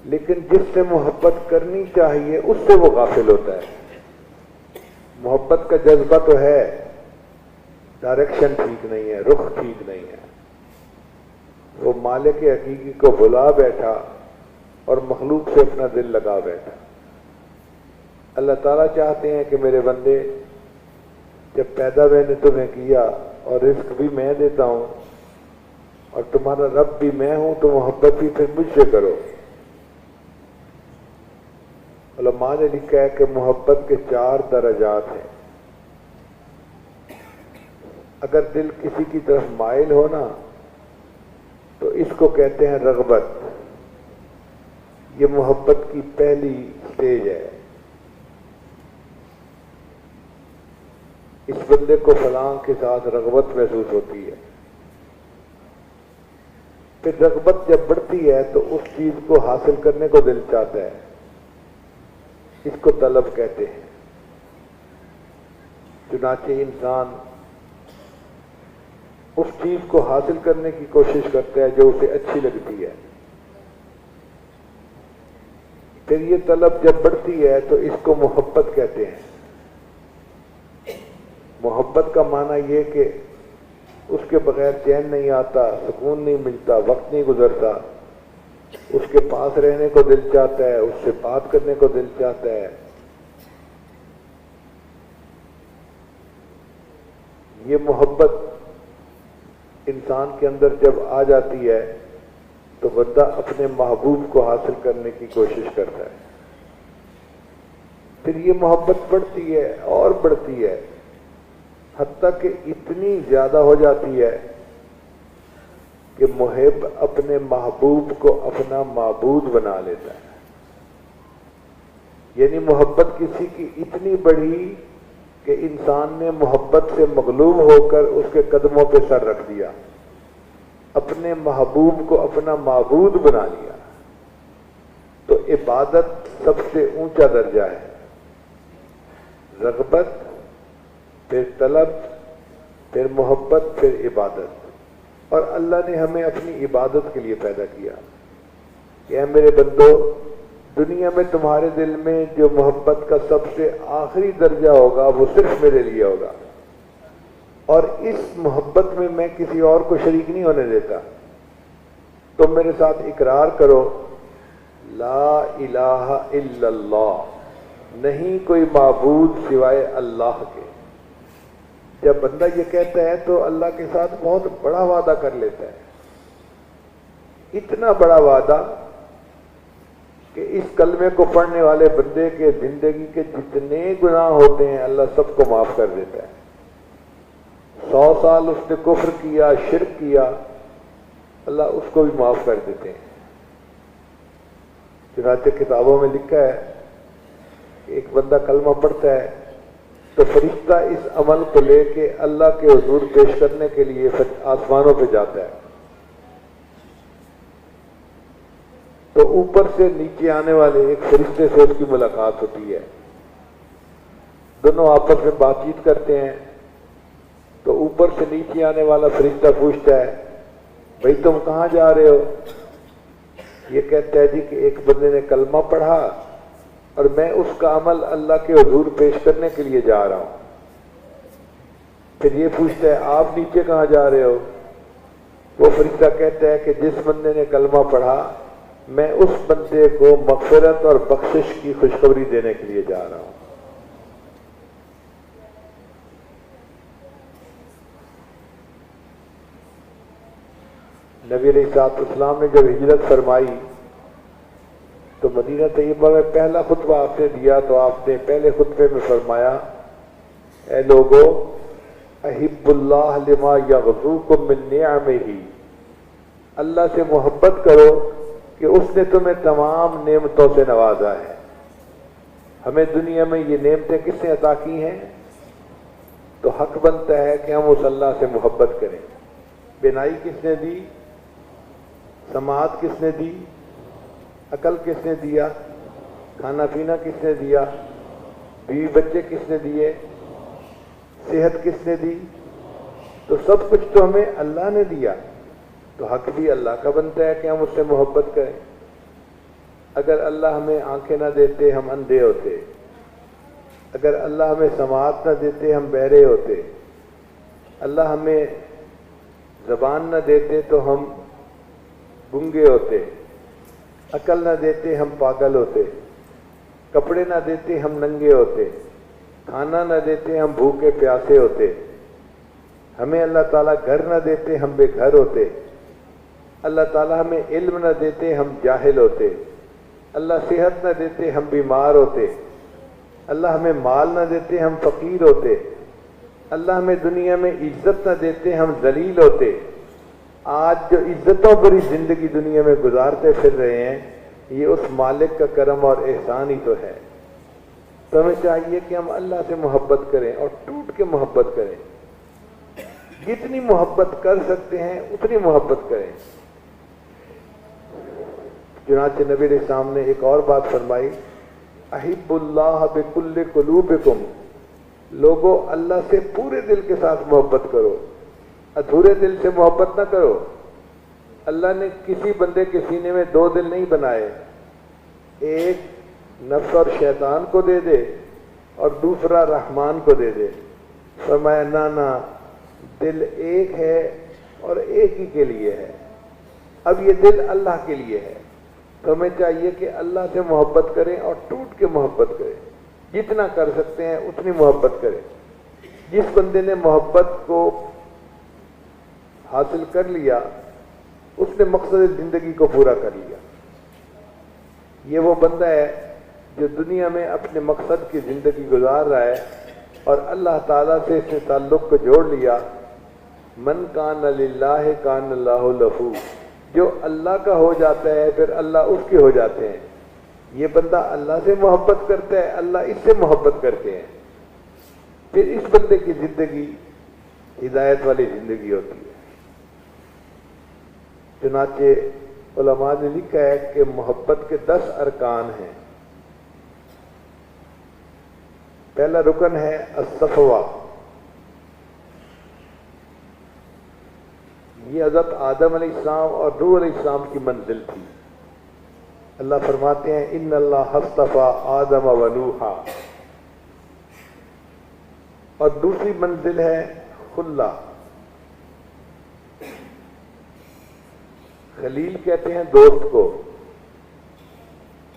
لیکن جس سے محبت کرنی چاہیے اس سے وہ غافل ہوتا ہے. محبت کا جذبہ تو ہے، ڈائریکشن ٹھیک نہیں ہے، رخ ٹھیک نہیں ہے. وہ مالک حقیقی کو بھلا بیٹھا اور مخلوق سے اپنا دل لگا بیٹھا. اللہ تعالیٰ چاہتے ہیں کہ میرے بندے، جب پیدا میں نے تمہیں کیا اور رزق بھی میں دیتا ہوں اور تمہارا رب بھی میں ہوں، تو محبت بھی پھر مجھ سے کرو. علماء نے لکھا ہے کہ محبت کے 4 درجات ہیں. اگر دل کسی کی طرف مائل ہو نا تو اس کو کہتے ہیں رغبت. یہ محبت کی پہلی سٹیج ہے. اس بندے کو فلاں کے ساتھ رغبت محسوس ہوتی ہے. پھر رغبت جب بڑھتی ہے تو اس چیز کو حاصل کرنے کو دل چاہتا ہے. اس کو طلب کہتے ہیں. چنانچہ انسان اس چیز کو حاصل کرنے کی کوشش کرتا ہے جو اسے اچھی لگتی ہے. پھر یہ طلب جب بڑھتی ہے تو اس کو محبت کہتے ہیں. محبت کا معنی یہ کہ اس کے بغیر چین نہیں آتا، سکون نہیں ملتا، وقت نہیں گزرتا. اس کے پاس رہنے کو دل چاہتا ہے، اس سے بات کرنے کو دل چاہتا ہے. یہ محبت انسان کے اندر جب آ جاتی ہے تو بندہ اپنے محبوب کو حاصل کرنے کی کوشش کرتا ہے. پھر یہ محبت بڑھتی ہے اور بڑھتی ہے، حتیٰ کہ اتنی زیادہ ہو جاتی ہے کہ محب اپنے محبوب کو اپنا معبود بنا لیتا ہے. یعنی محبت کسی کی اتنی بڑھی کہ انسان نے محبت سے مغلوب ہو کر اس کے قدموں پہ سر رکھ دیا، اپنے محبوب کو اپنا معبود بنا لیا. تو عبادت سب سے اونچا درجہ ہے. رغبت، پھر طلب، پھر محبت، پھر عبادت. اور اللہ نے ہمیں اپنی عبادت کے لیے پیدا کیا کہ اے میرے بندو، دنیا میں تمہارے دل میں جو محبت کا سب سے آخری درجہ ہوگا وہ صرف میرے لیے ہوگا، اور اس محبت میں میں کسی اور کو شریک نہیں ہونے دیتا. تم میرے ساتھ اقرار کرو، لا الہ الا اللہ، نہیں کوئی معبود سوائے اللہ کے. جب بندہ یہ کہتا ہے تو اللہ کے ساتھ بہت بڑا وعدہ کر لیتا ہے. اتنا بڑا وعدہ کہ اس کلمے کو پڑھنے والے بندے کے زندگی کے جتنے گناہ ہوتے ہیں اللہ سب کو معاف کر دیتا ہے. 100 سال اس نے کفر کیا، شرک کیا، اللہ اس کو بھی معاف کر دیتے ہیں. چنانچہ کتابوں میں لکھا ہے کہ ایک بندہ کلمہ پڑھتا ہے تو فرشتہ اس عمل کو لے کے اللہ کے حضور پیش کرنے کے لیے آسمانوں پہ جاتا ہے. تو اوپر سے نیچے آنے والے ایک فرشتے سے اس کی ملاقات ہوتی ہے. دونوں آپس میں بات چیت کرتے ہیں. تو اوپر سے نیچے آنے والا فرشتہ پوچھتا ہے بھائی تم کہاں جا رہے ہو؟ یہ کہتا ہے جی کہ ایک بندے نے کلمہ پڑھا اور میں اس کا عمل اللہ کے حضور پیش کرنے کے لیے جا رہا ہوں. پھر یہ پوچھتا ہے آپ نیچے کہاں جا رہے ہو؟ وہ فرشتہ کہتا ہے کہ جس بندے نے کلمہ پڑھا میں اس بندے کو مغفرت اور بخشش کی خوشخبری دینے کے لیے جا رہا ہوں. نبی علیہ الصلوۃ والسلام نے جب ہجرت فرمائی تو مدینہ طیبہ میں پہلا خطبہ آپ نے دیا تو آپ نے پہلے خطبے میں فرمایا اے لوگو احب اللہ لما یغزوکم من نعمہ، اللہ سے محبت کرو کہ اس نے تمہیں تمام نعمتوں سے نوازا ہے. ہمیں دنیا میں یہ نعمتیں کس نے عطا کی ہیں؟ تو حق بنتا ہے کہ ہم اس اللہ سے محبت کریں. بینائی کس نے دی؟ سماعت کس نے دی؟ عقل کس نے دیا؟ کھانا پینا کس نے دیا؟ بیوی بچے کس نے دیے؟ صحت کس نے دی؟ تو سب کچھ تو ہمیں اللہ نے دیا. تو حق بھی اللہ کا بنتا ہے کہ ہم اس سے محبت کریں. اگر اللہ ہمیں آنکھیں نہ دیتے ہم اندھے ہوتے، اگر اللہ ہمیں سماعت نہ دیتے ہم بہرے ہوتے، اللہ ہمیں زبان نہ دیتے تو ہم گنگے ہوتے، عقل نہ دیتے ہم پاگل ہوتے، کپڑے نہ دیتے ہم ننگے ہوتے، کھانا نہ دیتے ہم بھوکے پیاسے ہوتے، ہمیں اللہ تعالیٰ گھر نہ دیتے ہم بے گھر ہوتے، اللہ تعالیٰ ہمیں علم نہ دیتے ہم جاہل ہوتے، اللہ صحت نہ دیتے ہم بیمار ہوتے، اللہ ہمیں مال نہ دیتے ہم فقیر ہوتے، اللہ ہمیں دنیا میں عزت نہ دیتے ہم ذلیل ہوتے۔ آج جو عزتوں بری زندگی دنیا میں گزارتے پھر رہے ہیں، یہ اس مالک کا کرم اور احسان ہی تو ہے۔ تو ہمیں چاہیے کہ ہم اللہ سے محبت کریں اور ٹوٹ کے محبت کریں، جتنی محبت کر سکتے ہیں اتنی محبت کریں۔ چنانچہ نبی علیہ السلام نے ایک اور بات فرمائی، احب اللہ بکل قلوبکم، لوگوں اللہ سے پورے دل کے ساتھ محبت کرو، ادھورے دل سے محبت نہ کرو۔ اللہ نے کسی بندے کے سینے میں دو دل نہیں بنائے، ایک نفس اور شیطان کو دے دے اور دوسرا رحمان کو دے دے۔ فرمایا نہ، دل ایک ہے اور ایک ہی کے لیے ہے، اب یہ دل اللہ کے لیے ہے۔ تو ہمیں چاہیے کہ اللہ سے محبت کریں اور ٹوٹ کے محبت کریں، جتنا کر سکتے ہیں اتنی محبت کریں۔ جس بندے نے محبت کو حاصل کر لیا اس نے مقصد زندگی کو پورا کر لیا۔ یہ وہ بندہ ہے جو دنیا میں اپنے مقصد کی زندگی گزار رہا ہے اور اللہ تعالیٰ سے اس نے تعلق کو جوڑ لیا۔ من کان للہ کان اللہ لہ، جو اللہ کا ہو جاتا ہے پھر اللہ اس کے ہو جاتے ہیں۔ یہ بندہ اللہ سے محبت کرتا ہے، اللہ اس سے محبت کرتے ہیں، پھر اس بندے کی زندگی ہدایت والی زندگی ہوتی ہے۔ چنانچہ علماء نے لکھا ہے کہ محبت کے 10 ارکان ہیں۔ پہلا رکن ہے الصفوہ، یہ حضرت آدم علیہ السلام اور نوح علیہ السلام کی منزل تھی۔ اللہ فرماتے ہیں ان اللہ اصطفیٰ آدم و نوحا، اور دوسری منزل ہے خلہ، خلیل کہتے ہیں دوست کو،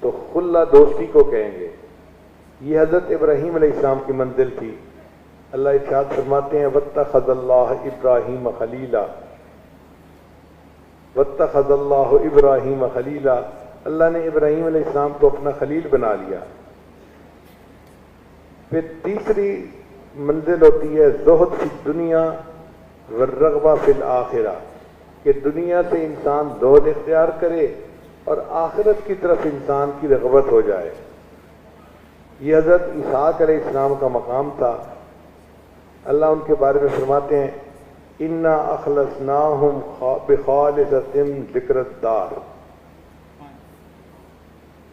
تو خلہ دوستی کو کہیں گے۔ یہ حضرت ابراہیم علیہ السلام کی منزل تھی۔ اللہ ارشاد فرماتے ہیں واتخذ اللہ ابراہیم خلیلا، واتخذ اللہ ابراہیم خلیلا، اللہ نے ابراہیم علیہ السلام کو اپنا خلیل بنا لیا۔ پھر تیسری منزل ہوتی ہے زہد فی الدنیا والرغبہ فی الآخرہ، کہ دنیا سے انسان زہد اختیار کرے اور آخرت کی طرف انسان کی رغبت ہو جائے۔ یہ حضرت اسحاق علیہ السلام کا مقام تھا۔ اللہ ان کے بارے میں فرماتے ہیں انا اخلصناہم بخالصۃ ذکر الدار۔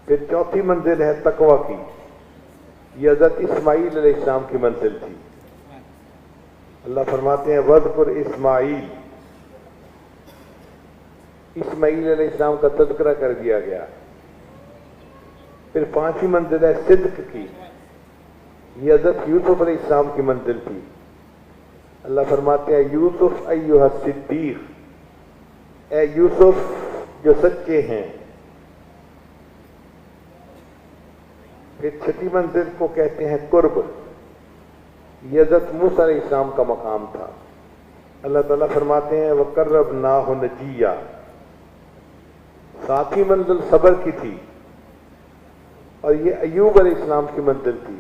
پھر چوتھی منزل ہے تقوی کی، یہ حضرت اسماعیل علیہ السلام کی منزل تھی۔ اللہ فرماتے ہیں وَاذْكُرْ اسماعیل، اسماعیل علیہ السلام کا تذکرہ کر دیا گیا۔ پھر پانچویں منزل ہے صدق کی، یہ حضرت یوسف علیہ السلام کی منزل تھی۔ اللہ فرماتے ہیں یوسف ایھا الصدیق، اے یوسف جو سچے ہیں۔ پھر چھٹی منزل کو کہتے ہیں قرب، یہ حضرت موسیٰ علیہ السلام کا مقام تھا۔ اللہ تعالیٰ فرماتے ہیں وَقَرَّبْنَاهُ نَجِيًّا۔ ساتویں منزل صبر کی تھی اور یہ ایوب علیہ السلام کی منزل تھی۔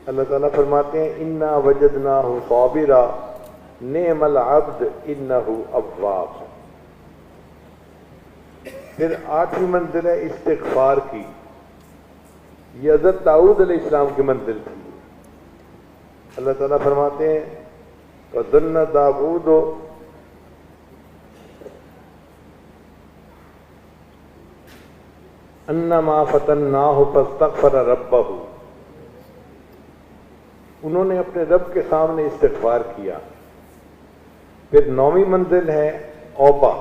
اللہ تعالیٰ فرماتے ہیں اِنَّا وَجَدْنَاهُ صَابِرًا نِعْمَ الْعَبْدُ إِنَّهُ أَوَّابٌ۔ پھر آٹھویں منزل ہے استغفار کی، یہ حضرت داؤد علیہ السلام کی منزل تھی۔ اللہ تعالیٰ فرماتے ہیں وَظَنَّ دَاوُودُ أَنَّمَا فَتَنَّاهُ فَاسْتَغْفَرَ رَبَّهُ، انہوں نے اپنے رب کے سامنے استغفار کیا۔ پھر نویں منزل ہے اوبا،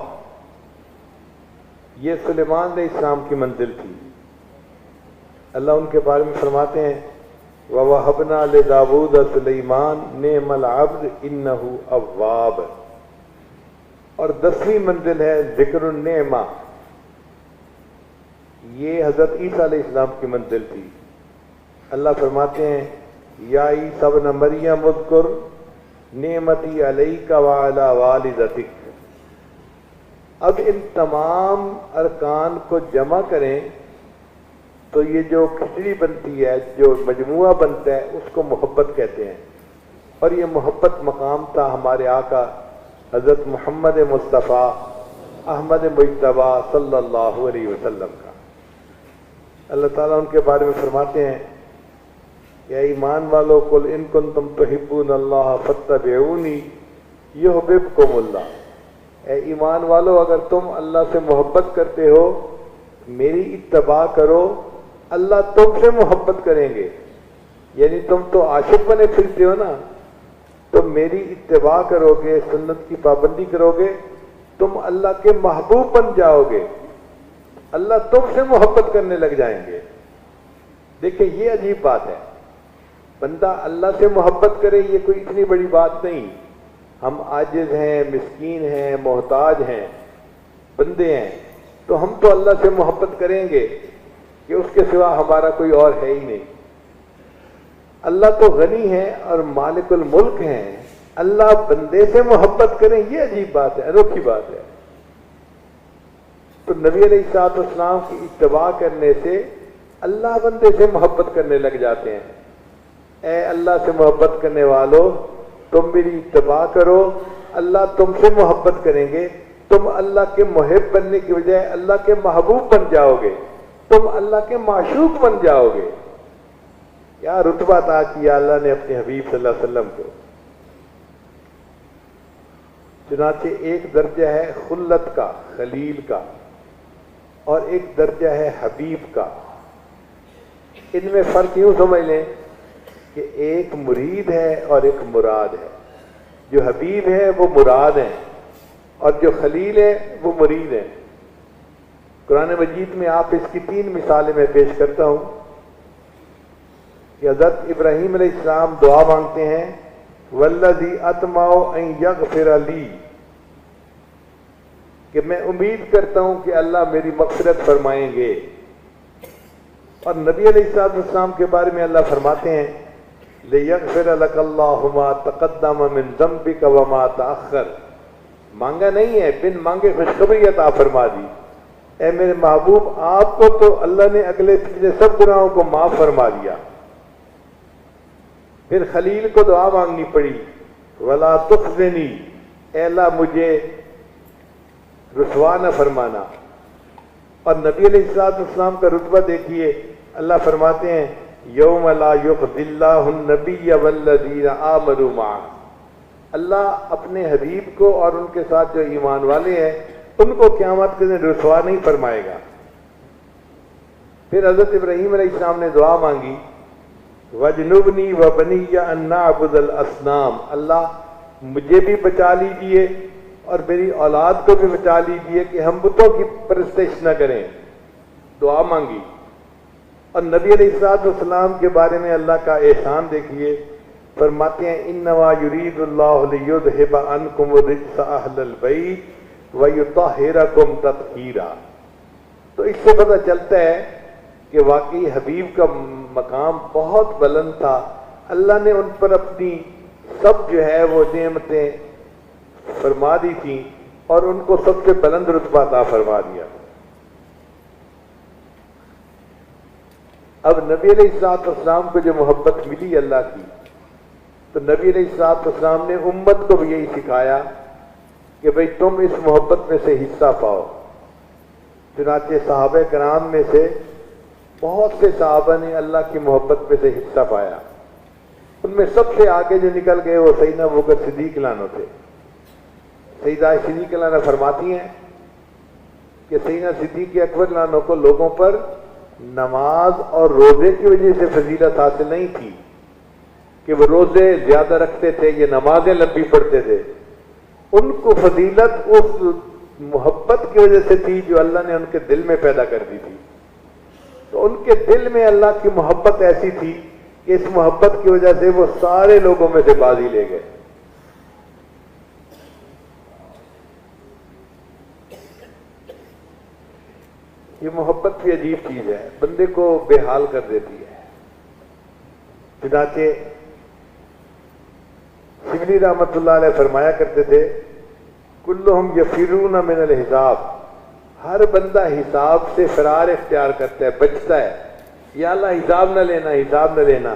یہ سلیمان علیہ السلام کی منزل تھی. اللہ ان کے بارے میں فرماتے ہیں وَوَهَبْنَا لِدَاوُودَ سُلَيْمَانَ نِعْمَ الْعَبْدُ إِنَّهُ أَوَّابٌ. اور 10ویں منزل ہے ذکر النعمہ. یہ حضرت عیسیٰ علیہ السلام کی منزل تھی. اللہ فرماتے ہیں یا عیسی ابن مریم اذکر نعمتی علیک وعلی والدتک. اب ان تمام ارکان کو جمع کریں تو یہ جو کھچڑی بنتی ہے، جو مجموعہ بنتا ہے، اس کو محبت کہتے ہیں. اور یہ محبت مقام تھا ہمارے آقا حضرت محمد مصطفیٰ احمد مجتبیٰ صلی اللہ علیہ وسلم کا. اللہ تعالیٰ ان کے بارے میں فرماتے ہیں یا ایمان والو قل ان کنتم تحبون اللہ فاتبعونی یحببکم اللہ. اے ایمان والو اگر تم اللہ سے محبت کرتے ہو میری اتباع کرو، اللہ تم سے محبت کریں گے. یعنی تم تو عاشق بنے پھرتے ہو نا، تم میری اتباع کرو گے، سنت کی پابندی کرو گے، تم اللہ کے محبوب بن جاؤ گے، اللہ تم سے محبت کرنے لگ جائیں گے. دیکھیں یہ عجیب بات ہے، بندہ اللہ سے محبت کرے یہ کوئی اتنی بڑی بات نہیں. ہم عاجز ہیں، مسکین ہیں، محتاج ہیں، بندے ہیں، تو ہم تو اللہ سے محبت کریں گے کہ اس کے سوا ہمارا کوئی اور ہے ہی نہیں. اللہ تو غنی ہے اور مالک الملک ہیں، اللہ بندے سے محبت کریں یہ عجیب بات ہے، انوکھی بات ہے. تو نبی علیہ الصلوۃ والسلام کی اتباع کرنے سے اللہ بندے سے محبت کرنے لگ جاتے ہیں. اے اللہ سے محبت کرنے والو تم میری اتباع کرو، اللہ تم سے محبت کریں گے، تم اللہ کے محب بننے کی بجائے اللہ کے محبوب بن جاؤ گے، تم اللہ کے معشوق بن جاؤ گے. کیا رتبہ عطا کیا اللہ نے اپنے حبیب صلی اللہ علیہ وسلم کو. چنانچہ ایک درجہ ہے خلت کا، خلیل کا، اور ایک درجہ ہے حبیب کا. ان میں فرق یوں سمجھ لیں کہ ایک مرید ہے اور ایک مراد ہے. جو حبیب ہے وہ مراد ہیں اور جو خلیل ہے وہ مرید ہیں. قرآن مجید میں آپ اس کی 3 مثالیں میں پیش کرتا ہوں کہ حضرت ابراہیم علیہ السلام دعا مانگتے ہیں والذی اطمع ان یغفر لی، کہ میں امید کرتا ہوں کہ اللہ میری مغفرت فرمائیں گے. اور نبی علیہ السلام کے بارے میں اللہ فرماتے ہیں لِيَغْفِرَ لَكَ اللَّهُ مَا تَقَدَّمَ مِن ذَنبِكَ وَمَا تَأَخَّرَ. مانگا نہیں ہے، بن مانگے خوشخبری عطا فرما دی. اے میرے محبوب آپ کو تو اللہ نے اگلے پچھلے سب گناہوں کو معاف فرما دیا. پھر خلیل کو دعا مانگنی پڑی وَلَا تُخْزِنِي، اے اللہ مجھے رسوا نہ فرمانا. اور نبی علیہ السلام کا رتبہ دیکھیے، اللہ فرماتے ہیں یوم لا یخزی اللہ النبی والذین آمنوا معہ. اللہ اپنے حبیب کو اور ان کے ساتھ جو ایمان والے ہیں ان کو قیامت کے دن رسوا نہیں فرمائے گا. پھر حضرت ابراہیم علیہ السلام نے دعا مانگی وَجْنُبْنِي وَبَنِيَّ أَن نَعْبُدَ الْأَصْنَامَ، اللہ مجھے بھی بچا لیجئے اور میری اولاد کو بھی بچا لیجئے کہ ہم بتوں کی پرستش نہ کریں. دعا مانگی. اور نبی علیہ السلام کے بارے میں اللہ کا احسان دیکھیے، فرماتے ہیں انما یرید اللہ لیذھب عنکم الرجس اہل البیت ویطہرکم تطہیرا. تو اس سے پتہ چلتا ہے کہ واقعی حبیب کا مقام بہت بلند تھا. اللہ نے ان پر اپنی سب جو ہے وہ نعمتیں فرما دی تھیں اور ان کو سب سے بلند رتبہ عطا فرما دیا. اب نبی علیہ السلام کو جو محبت ملی اللہ کی، تو نبی علیہ السلام نے امت کو بھی یہی سکھایا کہ بھئی تم اس محبت میں سے حصہ پاؤ. چنانچہ صحابہ کرام میں سے بہت سے صحابہ نے اللہ کی محبت میں سے حصہ پایا. ان میں سب سے آگے جو نکل گئے وہ سیدنا ابوبکر صدیق لانو تھے. سیدہ صدیق لانو فرماتی ہیں کہ سیدنا صدیق اکبر لانو کو لوگوں پر نماز اور روزے کی وجہ سے فضیلت حاصل نہیں تھی کہ وہ روزے زیادہ رکھتے تھے، یہ نمازیں لمبی پڑھتے تھے. ان کو فضیلت اس محبت کی وجہ سے تھی جو اللہ نے ان کے دل میں پیدا کر دی تھی. تو ان کے دل میں اللہ کی محبت ایسی تھی کہ اس محبت کی وجہ سے وہ سارے لوگوں میں سے بازی لے گئے. یہ محبت بھی عجیب چیز ہے، بندے کو بے حال کر دیتی ہے. چنانچہ شبلی رحمت اللہ علیہ فرمایا کرتے تھے کلہم یفرون من الحساب، ہر بندہ حساب سے فرار اختیار کرتا ہے، بچتا ہے. یا اللہ حساب نہ لینا، حساب نہ لینا.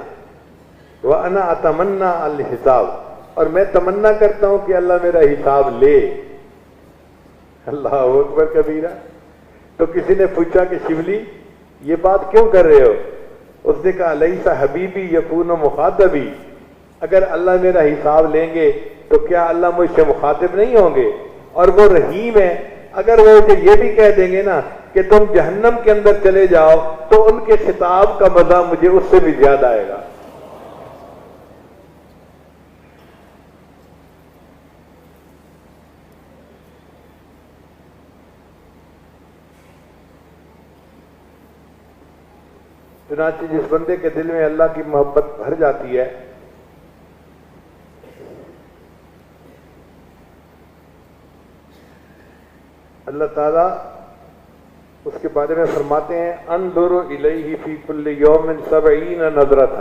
وَأَنَا أَتَمَنَّا الْحِساب، اور میں تمنا کرتا ہوں کہ اللہ میرا حساب لے. اللہ اکبر کبیرہ. تو کسی نے پوچھا کہ شبلی یہ بات کیوں کر رہے ہو؟ اس نے کہا لیس حبیبی یکون مخاطبی، اگر اللہ میرا حساب لیں گے تو کیا اللہ مجھ سے مخاطب نہیں ہوں گے؟ اور وہ رحیم ہے، اگر وہ یہ بھی کہہ دیں گے نا کہ تم جہنم کے اندر چلے جاؤ تو ان کے خطاب کا مزہ مجھے اس سے بھی زیادہ آئے گا. چنانچہ جس بندے کے دل میں اللہ کی محبت بھر جاتی ہے اللہ تعالیٰ اس کے بارے میں فرماتے ہیں انظر الیہ فی کل یوم 70 نظرۃ،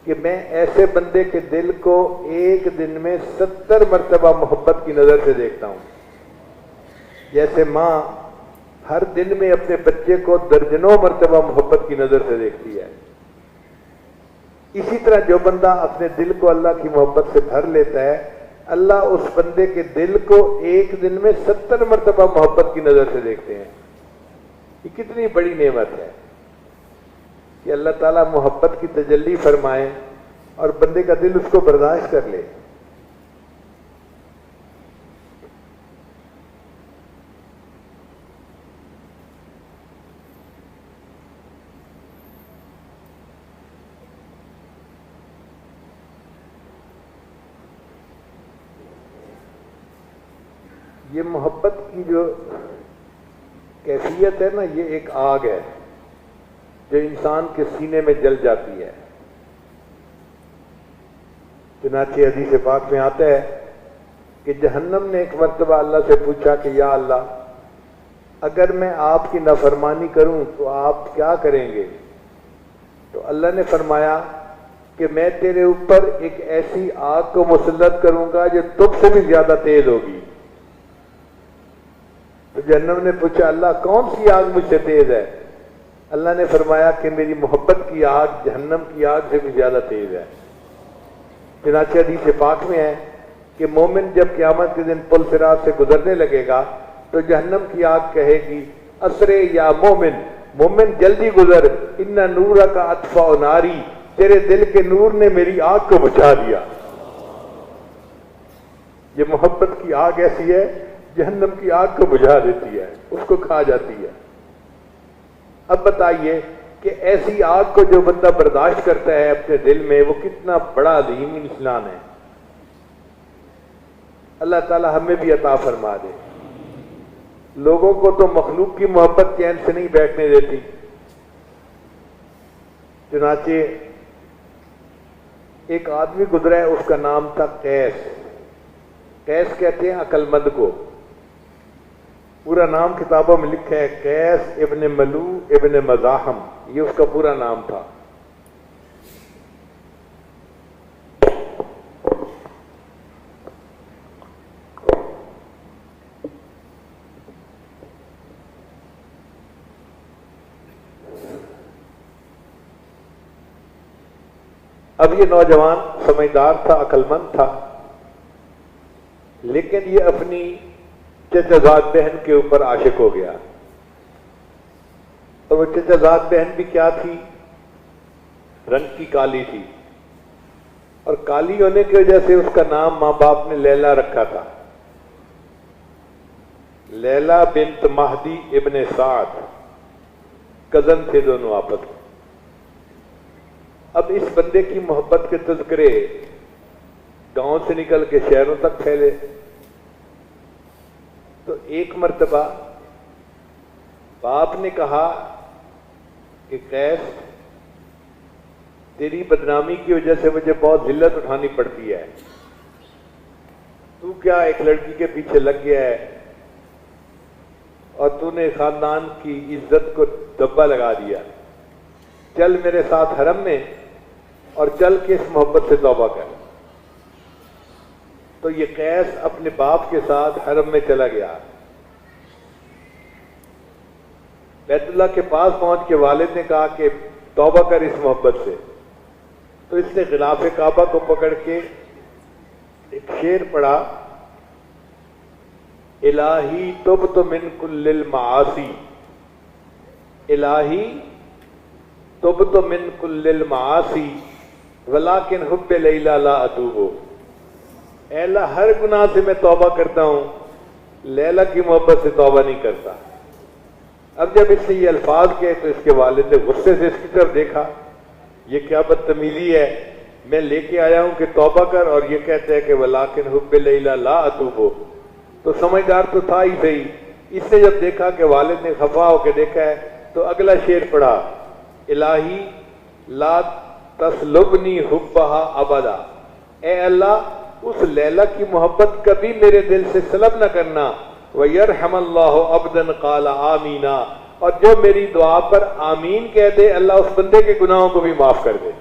کہ میں ایسے بندے کے دل کو ایک دن میں 70 مرتبہ محبت کی نظر سے دیکھتا ہوں. جیسے ماں ہر دن میں اپنے بچے کو درجنوں مرتبہ محبت کی نظر سے دیکھتی ہے، اسی طرح جو بندہ اپنے دل کو اللہ کی محبت سے بھر لیتا ہے اللہ اس بندے کے دل کو ایک دن میں 70 مرتبہ محبت کی نظر سے دیکھتے ہیں. یہ کتنی بڑی نعمت ہے کہ اللہ تعالیٰ محبت کی تجلی فرمائے اور بندے کا دل اس کو برداشت کر لے. یہ محبت کی جو کیفیت ہے نا، یہ ایک آگ ہے جو انسان کے سینے میں جل جاتی ہے. چنانچہ حدیث پاک میں آتا ہے کہ جہنم نے ایک مرتبہ اللہ سے پوچھا کہ یا اللہ اگر میں آپ کی نافرمانی کروں تو آپ کیا کریں گے؟ تو اللہ نے فرمایا کہ میں تیرے اوپر ایک ایسی آگ کو مسلط کروں گا جو تجھ سے بھی زیادہ تیز ہوگی. تو جہنم نے پوچھا اللہ کون سی آگ مجھ سے تیز ہے؟ اللہ نے فرمایا کہ میری محبت کی آگ جہنم کی آگ سے بھی زیادہ تیز ہے. چنانچہ حدیث پاک میں ہے کہ مومن جب قیامت کے دن پل صراط سے گزرنے لگے گا تو جہنم کی آگ کہے گی اسرے یا مومن، مومن جلدی گزر، ان نورک اطفاء ناری، تیرے دل کے نور نے میری آگ کو بجھا دیا. یہ محبت کی آگ ایسی ہے جہنم کی آگ کو بجھا دیتی ہے، اس کو کھا جاتی ہے. اب بتائیے کہ ایسی آگ کو جو بندہ برداشت کرتا ہے اپنے دل میں وہ کتنا بڑا عظیم انسان ہے. اللہ تعالی ہمیں بھی عطا فرما دے. لوگوں کو تو مخلوق کی محبت چین سے نہیں بیٹھنے دیتی. چنانچہ ایک آدمی گزرا ہے، اس کا نام تھا قیس. قیس کہتے ہیں عقل مند کو. پورا نام کتابوں میں لکھا ہے قیس ابن ملو ابن مزاحم، یہ اس کا پورا نام تھا. اب یہ نوجوان سمجھدار تھا، عقل مند تھا، لیکن یہ اپنی چچا زاد بہن کے اوپر عاشق ہو گیا. اور وہ چچا زاد بہن بھی کیا تھی؟ رنگ کی کالی تھی، اور کالی ہونے کی وجہ سے اس کا نام ماں باپ نے لیلا رکھا تھا. لیلا بنت مہدی ابن سعد، کزن تھے دونوں آپس میں. اب اس بندے کی محبت کے تذکرے گاؤں سے نکل کے شہروں تک پھیلے. تو ایک مرتبہ باپ نے کہا کہ قیس تیری بدنامی کی وجہ سے مجھے بہت ذلت اٹھانی پڑتی ہے، تو کیا ایک لڑکی کے پیچھے لگ گیا ہے اور تو نے خاندان کی عزت کو دبا لگا دیا، چل میرے ساتھ حرم میں اور چل کے اس محبت سے توبہ کر۔ تو یہ قیس اپنے باپ کے ساتھ حرم میں چلا گیا، بیت اللہ کے پاس پہنچ کے والد نے کہا کہ توبہ کر اس محبت سے، تو اس نے غلاف کعبہ کو پکڑ کے ایک شعر پڑھا، الہی تبت من کل المعاصی، الہی تبت من کل المعاصی ولکن حب لیلی لا اتوب، اے اللہ ہر گناہ سے میں توبہ کرتا ہوں، لیلا کی محبت سے توبہ نہیں کرتا۔ اب جب اس نے یہ الفاظ کہے تو اس کے والد نے غصے سے اس کی طرف دیکھا، یہ کیا بدتمیزی ہے، میں لے کے آیا ہوں کہ توبہ کر اور یہ کہتے ہیں کہ ولیکن حب لیلی لا اتوب، تو سمجھدار تو تھا ہی صحیح۔ اس نے جب دیکھا کہ والد نے خفا ہو کے دیکھا ہے تو اگلا شعر پڑھا، الہی لا تسلبنی حبہا ابدا، اے اللہ اس لیلا کی محبت کبھی میرے دل سے سلب نہ کرنا، وَيَرْحَمَ اللَّهُ عَبْدًا قَالَ آمِينَ، اور جو میری دعا پر آمین کہہ دے اللہ اس بندے کے گناہوں کو بھی معاف کر دے۔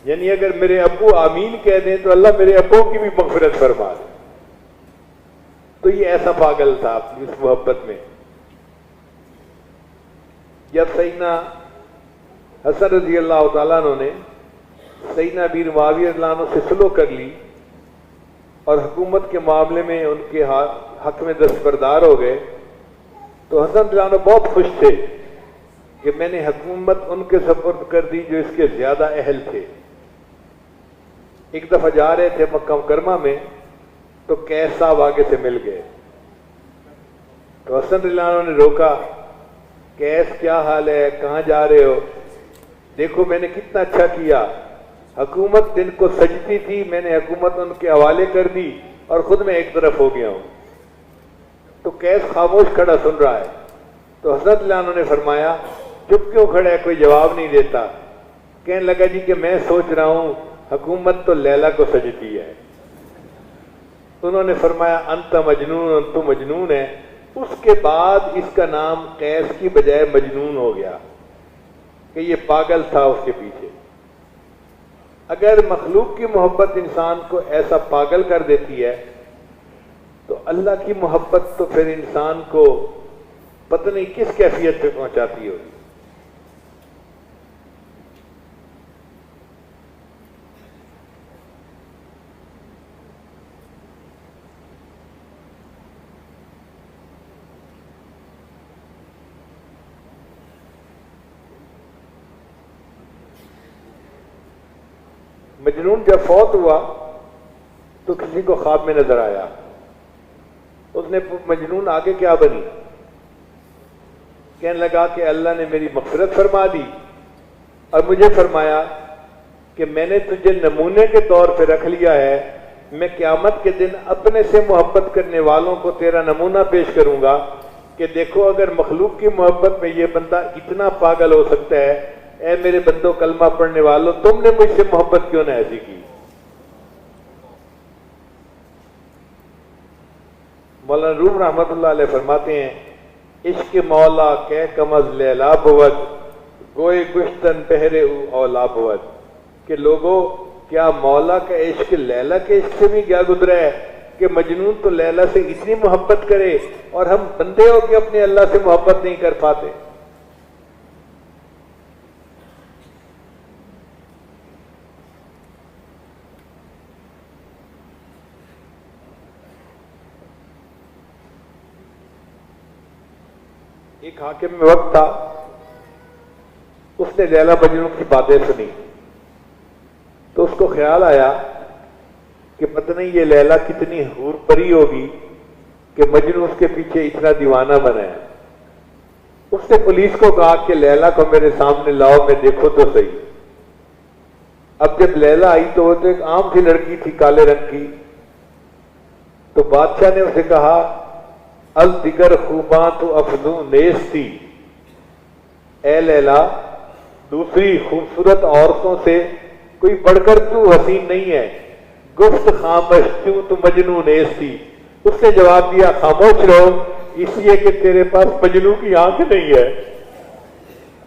یعنی اگر میرے ابو آمین کہہ دیں تو اللہ میرے ابو کی بھی مغفرت فرما دے۔ تو یہ ایسا پاگل تھا اپنی اس محبت میں۔ جب سیدنا حسن رضی اللہ تعالیٰ عنہ نے سیدنا امیر معاویہ رضی اللہ عنہ سے صلح کر لی اور حکومت کے معاملے میں ان کے حق میں دستبردار ہو گئے، تو حسن رضی اللہ عنہ بہت خوش تھے کہ میں نے حکومت ان کے سپرد کر دی جو اس کے زیادہ اہل تھے۔ ایک دفعہ جا رہے تھے مکہ مکرمہ میں تو قیس صاحب آگے سے مل گئے، تو حسن رضی اللہ عنہ نے روکا، قیس کیا حال ہے، کہاں جا رہے ہو؟ دیکھو میں نے کتنا اچھا کیا، حکومت جن کو سجتی تھی میں نے حکومت ان کے حوالے کر دی اور خود میں ایک طرف ہو گیا ہوں۔ تو قیس خاموش کھڑا سن رہا ہے، تو حضرت اللہ عنہ نے فرمایا چپ کیوں کھڑا ہے، کوئی جواب نہیں دیتا؟ کہنے لگا جی کہ میں سوچ رہا ہوں حکومت تو لیلا کو سجتی ہے۔ انہوں نے فرمایا انت مجنون، تو مجنون ہے۔ اس کے بعد اس کا نام قیس کی بجائے مجنون ہو گیا کہ یہ پاگل تھا اس کے پیچھے۔ اگر مخلوق کی محبت انسان کو ایسا پاگل کر دیتی ہے تو اللہ کی محبت تو پھر انسان کو پتہ نہیں کس کیفیت پہ پہنچاتی ہوگی۔ مجنون جب فوت ہوا تو کسی کو خواب میں نظر آیا، اس نے مجنون آگے کیا بنی؟ کہنے لگا کہ اللہ نے میری مغفرت فرما دی اور مجھے فرمایا کہ میں نے تجھے نمونے کے طور پہ رکھ لیا ہے، میں قیامت کے دن اپنے سے محبت کرنے والوں کو تیرا نمونہ پیش کروں گا کہ دیکھو اگر مخلوق کی محبت میں یہ بندہ اتنا پاگل ہو سکتا ہے، اے میرے بندوں کلمہ پڑھنے والوں تم نے مجھ سے محبت کیوں نہ ایسی کی۔ مولانا روم رحمت اللہ علیہ فرماتے ہیں عشق مولا کہ کمز لیلا بود گوئے گشتن بہرے اولا بود، کہ لوگوں کیا مولا کا عشق لیلا کے عشق سے بھی کیا گزرا ہے کہ مجنون تو لیلا سے اتنی محبت کرے اور ہم بندے ہو کے اپنے اللہ سے محبت نہیں کر پاتے۔ ایک حاکم میں وقت تھا، اس نے لیلا مجنون کی باتیں سنی تو اس کو خیال آیا کہ پتہ نہیں یہ لیلا کتنی حور پری ہوگی کہ مجنون اس کے پیچھے اتنا دیوانہ بنا ہے۔ اس نے پولیس کو کہا کہ لیلا کو میرے سامنے لاؤ میں دیکھو تو صحیح۔ اب جب لیلا آئی تو وہ تو ایک عام سی لڑکی تھی کالے رنگ کی، تو بادشاہ نے اسے کہا الدگر خوباں تو افزوں نیستی، اے لیلا دوسری خوبصورت عورتوں سے کوئی بڑھ کر تو حسین نہیں ہے، گفت خاموش کیوں تو مجنون نیستی۔ اس نے جواب دیا خاموش رہو اس لیے کہ تیرے پاس مجنو کی آنکھ نہیں ہے،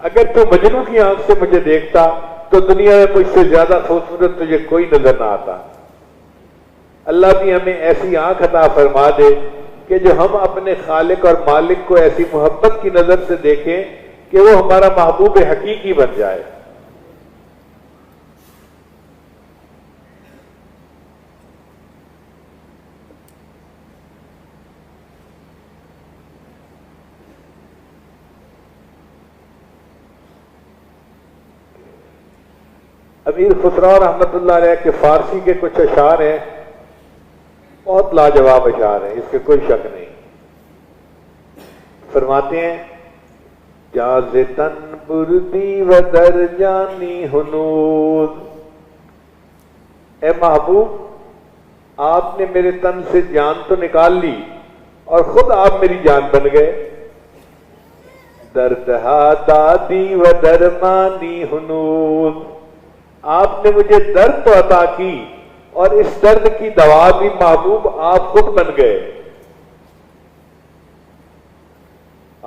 اگر تو مجنو کی آنکھ سے مجھے دیکھتا تو دنیا میں مجھ سے زیادہ خوبصورت تجھے کوئی نظر نہ آتا۔ اللہ بھی ہمیں ایسی آنکھ عطا فرما دے کہ جو ہم اپنے خالق اور مالک کو ایسی محبت کی نظر سے دیکھیں کہ وہ ہمارا محبوب حقیقی بن جائے۔ امیر خسرو رحمۃ اللہ علیہ کے فارسی کے کچھ اشعار ہیں، بہت لاجواب اشعار ہیں، اس کے کوئی شک نہیں۔ فرماتے ہیں جاز تن بردی و در جانی ہنوز، اے محبوب آپ نے میرے تن سے جان تو نکال لی اور خود آپ میری جان بن گئے۔ دردہا دادی و درمانی ہنوز، آپ نے مجھے درد تو عطا کی اور اس درد کی دوا بھی محبوب آپ خود بن گئے۔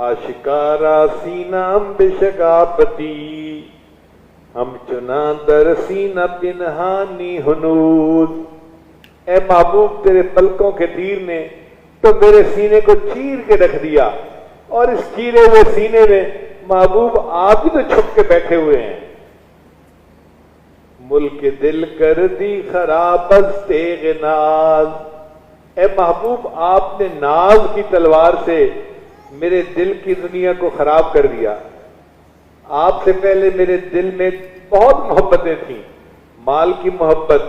آشکارا سینام بشگابتی، ہم چنا در سینہ پنہانی ہنوز، اے محبوب تیرے پلکوں کے تیر نے تو میرے سینے کو چیر کے رکھ دیا، اور اس چیرے ہوئے سینے میں محبوب آپ ہی تو چھپ کے بیٹھے ہوئے ہیں۔ ملک دل کر دی خراب از تیغ ناز، اے محبوب آپ نے ناز کی تلوار سے میرے دل کی دنیا کو خراب کر دیا۔ آپ سے پہلے میرے دل میں بہت محبتیں تھیں، مال کی محبت،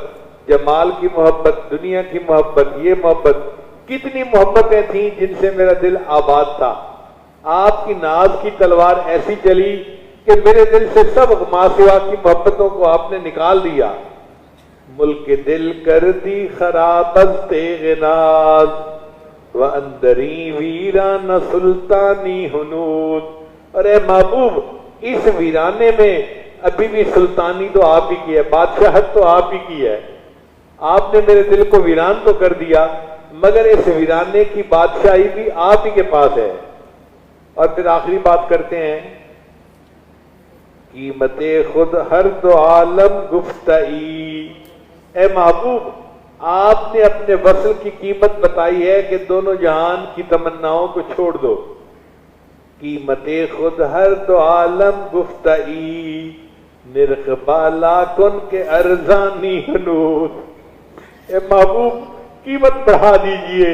جمال کی محبت، دنیا کی محبت، یہ محبت، کتنی محبتیں تھیں جن سے میرا دل آباد تھا۔ آپ کی ناز کی تلوار ایسی چلی کہ میرے دل سے سب ما سوا کی محبتوں کو آپ نے نکال دیا۔ ملک دل کر دی خراب از تیغ ناز، وَأَنْدَرِي ویران سلطانی ہنود، اور اے محبوب اس ویرانے میں ابھی بھی سلطانی تو آپ ہی کی ہے، بادشاہت تو آپ ہی کی ہے۔ آپ نے میرے دل کو ویران تو کر دیا مگر اس ویرانے کی بادشاہی بھی آپ ہی کے پاس ہے۔ اور پھر آخری بات کرتے ہیں قیمت خود ہر دو عالم گفتئی، اے محبوب آپ نے اپنے وصل کی قیمت بتائی ہے کہ دونوں جہان کی تمناؤں کو چھوڑ دو۔ قیمت خود ہر دو عالم گفتئی، نرخ بالا کن کے ارزانی ہنود، اے محبوب قیمت بڑھا دیجئے،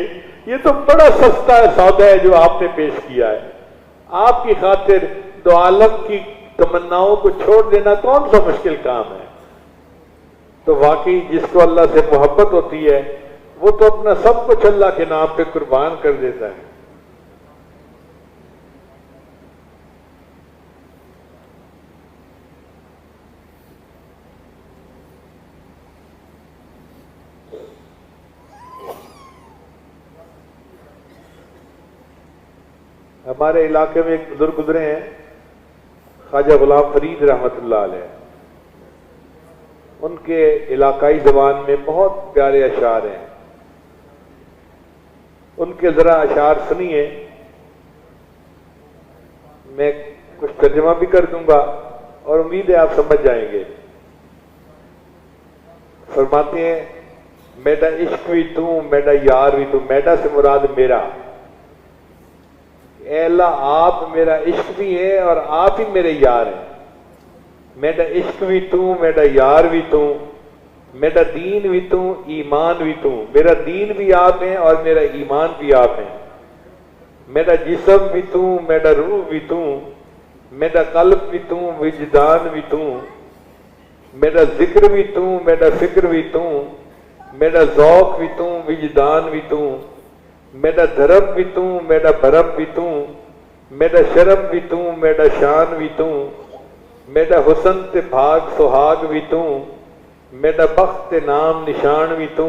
یہ تو بڑا سستا سودا ہے جو آپ نے پیش کیا ہے۔ آپ کی خاطر دو عالم کی تمناؤں کو چھوڑ دینا کون سا مشکل کام ہے۔ تو واقعی جس کو اللہ سے محبت ہوتی ہے وہ تو اپنا سب کچھ اللہ کے نام پہ قربان کر دیتا ہے۔ ہمارے علاقے میں ایک بزرگ گزرے ہیں خواجہ غلام فرید رحمت اللہ علیہ، ان کے علاقائی زبان میں بہت پیارے اشعار ہیں، ان کے ذرا اشعار سنیے، میں کچھ ترجمہ بھی کر دوں گا اور امید ہے آپ سمجھ جائیں گے۔ فرماتے ہیں میڈا عشق بھی تو میڈا یار بھی تو، میڈا سے مراد میرا، اے اللہ آپ میرا عشق بھی ہے اور آپ ہی میرے یار ہیں۔ میرا عشق بھی تو میرا یار بھی تو، میرا دین بھی تو ایمان بھی تو، میرا دین بھی آپ ہیں اور میرا ایمان بھی آپ ہیں۔ میرا جسم بھی تو میرا روح بھی تو، میرا قلب بھی تو وجدان بھی تو، میرا ذکر بھی تو میرا فکر بھی تو، میرا ذوق بھی تو وجدان بھی تو، میرا دھرم بھی تو میرا بھرم بھی تو، میرا شرم بھی تو میرا شان بھی تو، میرا حسن تے بھاگ سہاگ بھی تو، میرا بخت نام نشان بھی تو،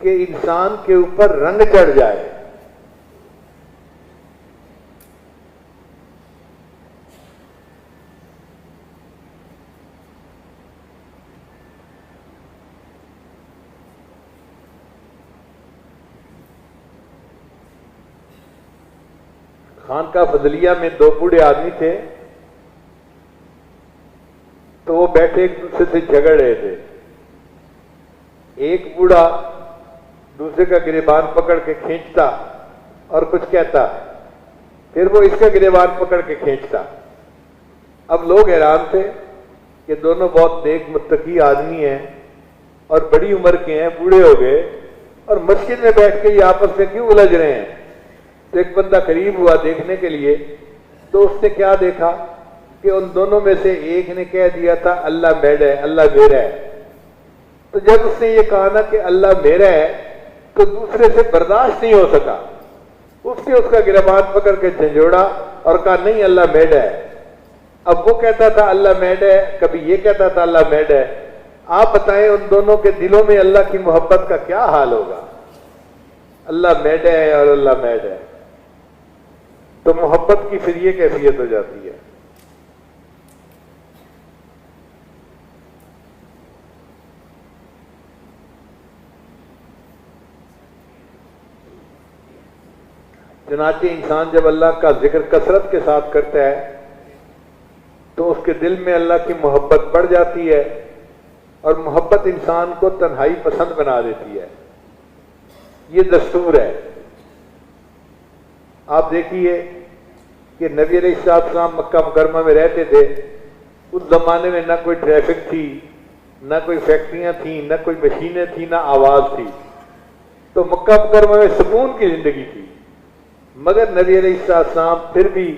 کہ انسان کے اوپر رنگ چڑھ جائے. خانقاہ فضلیہ میں 2 بوڑھے آدمی تھے، تو وہ بیٹھے ایک دوسرے سے جھگڑ رہے تھے. ایک بوڑھا دوسرے کا گریبان پکڑ کے کھینچتا اور کچھ کہتا، پھر وہ اس کا گریبان پکڑ کے کھینچتا. اب لوگ حیران تھے کہ دونوں بہت نیک متقی آدمی ہیں اور بڑی عمر کے ہیں، بوڑھے ہو گئے، اور مسجد میں بیٹھ کے یہ آپس میں کیوں الجھ رہے ہیں. تو ایک بندہ قریب ہوا دیکھنے کے لیے، تو اس نے کیا دیکھا کہ ان دونوں میں سے ایک نے کہہ دیا تھا اللہ میرا ہے، اللہ میرا ہے. تو جب اس نے یہ کہا نا کہ اللہ میرا ہے، تو دوسرے سے برداشت نہیں ہو سکا. اس نے اس کا گریبان پکڑ کے جھنجھوڑا اور کہا نہیں اللہ میرا ہے. اب وہ کہتا تھا اللہ میرا ہے، کبھی یہ کہتا تھا اللہ میرا ہے. آپ بتائیں ان دونوں کے دلوں میں اللہ کی محبت کا کیا حال ہوگا. اللہ میرا ہے اور اللہ میرا ہے، تو محبت کی پھر یہ کیفیت ہو جاتی ہے. چنانچہ انسان جب اللہ کا ذکر کثرت کے ساتھ کرتا ہے تو اس کے دل میں اللہ کی محبت بڑھ جاتی ہے، اور محبت انسان کو تنہائی پسند بنا دیتی ہے. یہ دستور ہے. آپ دیکھیے کہ نبی علیہ السلام مکہ مکرمہ میں رہتے تھے. اس زمانے میں نہ کوئی ٹریفک تھی، نہ کوئی فیکٹریاں تھیں، نہ کوئی مشینیں تھیں، نہ آواز تھی. تو مکہ مکرمہ میں سکون کی زندگی تھی. مگر نبی علیہ السلام پھر بھی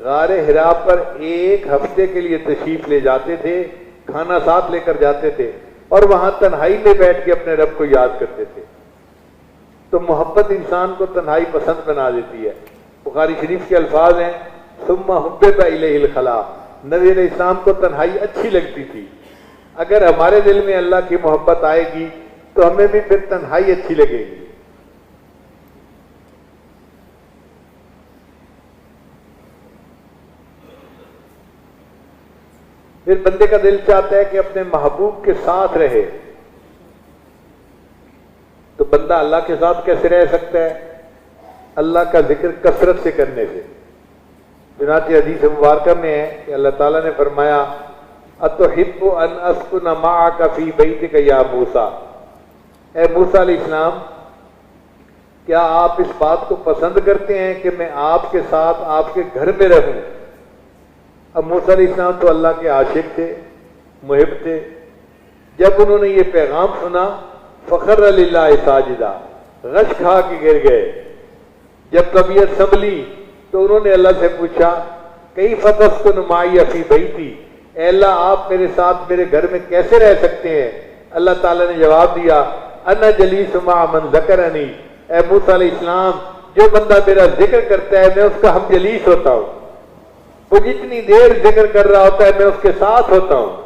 غار حرا پر 1 ہفتے کے لیے تشریف لے جاتے تھے، کھانا ساتھ لے کر جاتے تھے، اور وہاں تنہائی میں بیٹھ کے اپنے رب کو یاد کرتے تھے. تو محبت انسان کو تنہائی پسند بنا دیتی ہے. بخاری شریف کے الفاظ ہیں ثم حبب الیہ الخلا. نبی علیہ السلام کو تنہائی اچھی لگتی تھی. اگر ہمارے دل میں اللہ کی محبت آئے گی تو ہمیں بھی پھر تنہائی اچھی لگے گی. پھر بندے کا دل چاہتا ہے کہ اپنے محبوب کے ساتھ رہے. تو بندہ اللہ کے ساتھ کیسے رہ سکتا ہے؟ اللہ کا ذکر کثرت سے کرنے سے. چنانچہ حدیث مبارکہ میں ہے کہ اللہ تعالیٰ نے فرمایا اتحب ان اسکن معک فی بیتک یا موسیٰ. اے موسیٰ علیہ السلام، کیا آپ اس بات کو پسند کرتے ہیں کہ میں آپ کے ساتھ آپ کے گھر میں رہوں؟ اب موسیٰ علیہ السلام تو اللہ کے عاشق تھے، محب تھے. جب انہوں نے یہ پیغام سنا فخر للہ ساجدہ، غش کھا کے گر گئے. جب طبیعت سنبھلی تو انہوں نے اللہ سے پوچھا کیف تسکن معی فی بیتی، اے اللہ آپ میرے ساتھ میرے گھر میں کیسے رہ سکتے ہیں؟ اللہ تعالیٰ نے جواب دیا انا جلیس مع من ذکرنی. اے موسیٰ علیہ السلام، جو بندہ میرا ذکر کرتا ہے میں اس کا ہم جلیس ہوتا ہوں. وہ جتنی دیر ذکر کر رہا ہوتا ہے میں اس کے ساتھ ہوتا ہوں.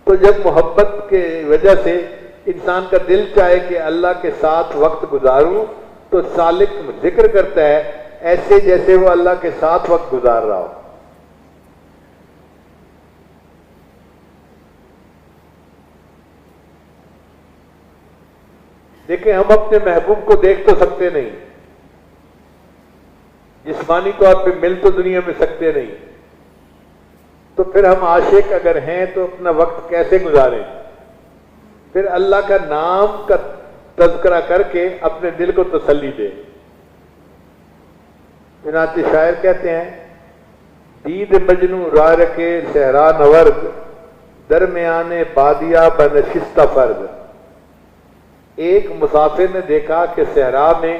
تو جب محبت کے وجہ سے انسان کا دل چاہے کہ اللہ کے ساتھ وقت گزاروں تو سالک ذکر کرتا ہے ایسے جیسے وہ اللہ کے ساتھ وقت گزار رہا ہو. دیکھیں ہم اپنے محبوب کو دیکھ تو سکتے نہیں، جسمانی طور پہ مل تو دنیا میں سکتے نہیں، تو پھر ہم عاشق اگر ہیں تو اپنا وقت کیسے گزاریں؟ پھر اللہ کا نام کا تذکرہ کر کے اپنے دل کو تسلی دے. چنانچہ شاعر کہتے ہیں دید مجنوں راہ رکھے صحرا نورد، درمیان بادیا بنشستہ فرد. ایک مسافر نے دیکھا کہ صحرا میں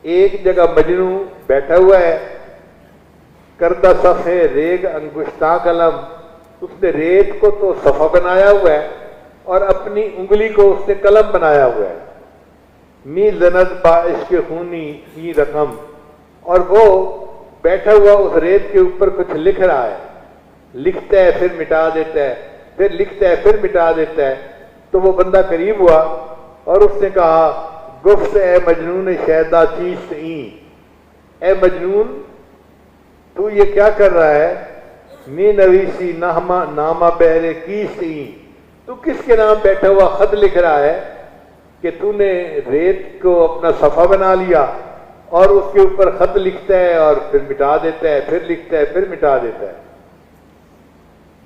ایک جگہ مجنوں بیٹھا ہوا ہے، کردہ صفحے ریگ انگشتاں قلم. اس نے ریت کو تو صفحہ بنایا ہوا ہے اور اپنی انگلی کو اس نے قلم بنایا ہوا ہے. می زند با عشق خونی فی رقم. اور وہ بیٹھا ہوا اس ریت کے اوپر کچھ لکھ رہا ہے، لکھتا ہے پھر مٹا دیتا ہے، پھر لکھتا ہے پھر مٹا دیتا ہے. تو وہ بندہ قریب ہوا اور اس نے کہا گفت اے مجنون شیدا چیست این، اے مجنون تو یہ کیا کر رہا ہے؟ می نویسی نامہ بہرے کیست این، تو کس کے نام بیٹھا ہوا خط لکھ رہا ہے کہ تو نے ریت کو اپنا صفحہ بنا لیا اور اس کے اوپر خط لکھتا ہے اور پھر مٹا دیتا ہے، پھر لکھتا ہے پھر مٹا دیتا ہے۔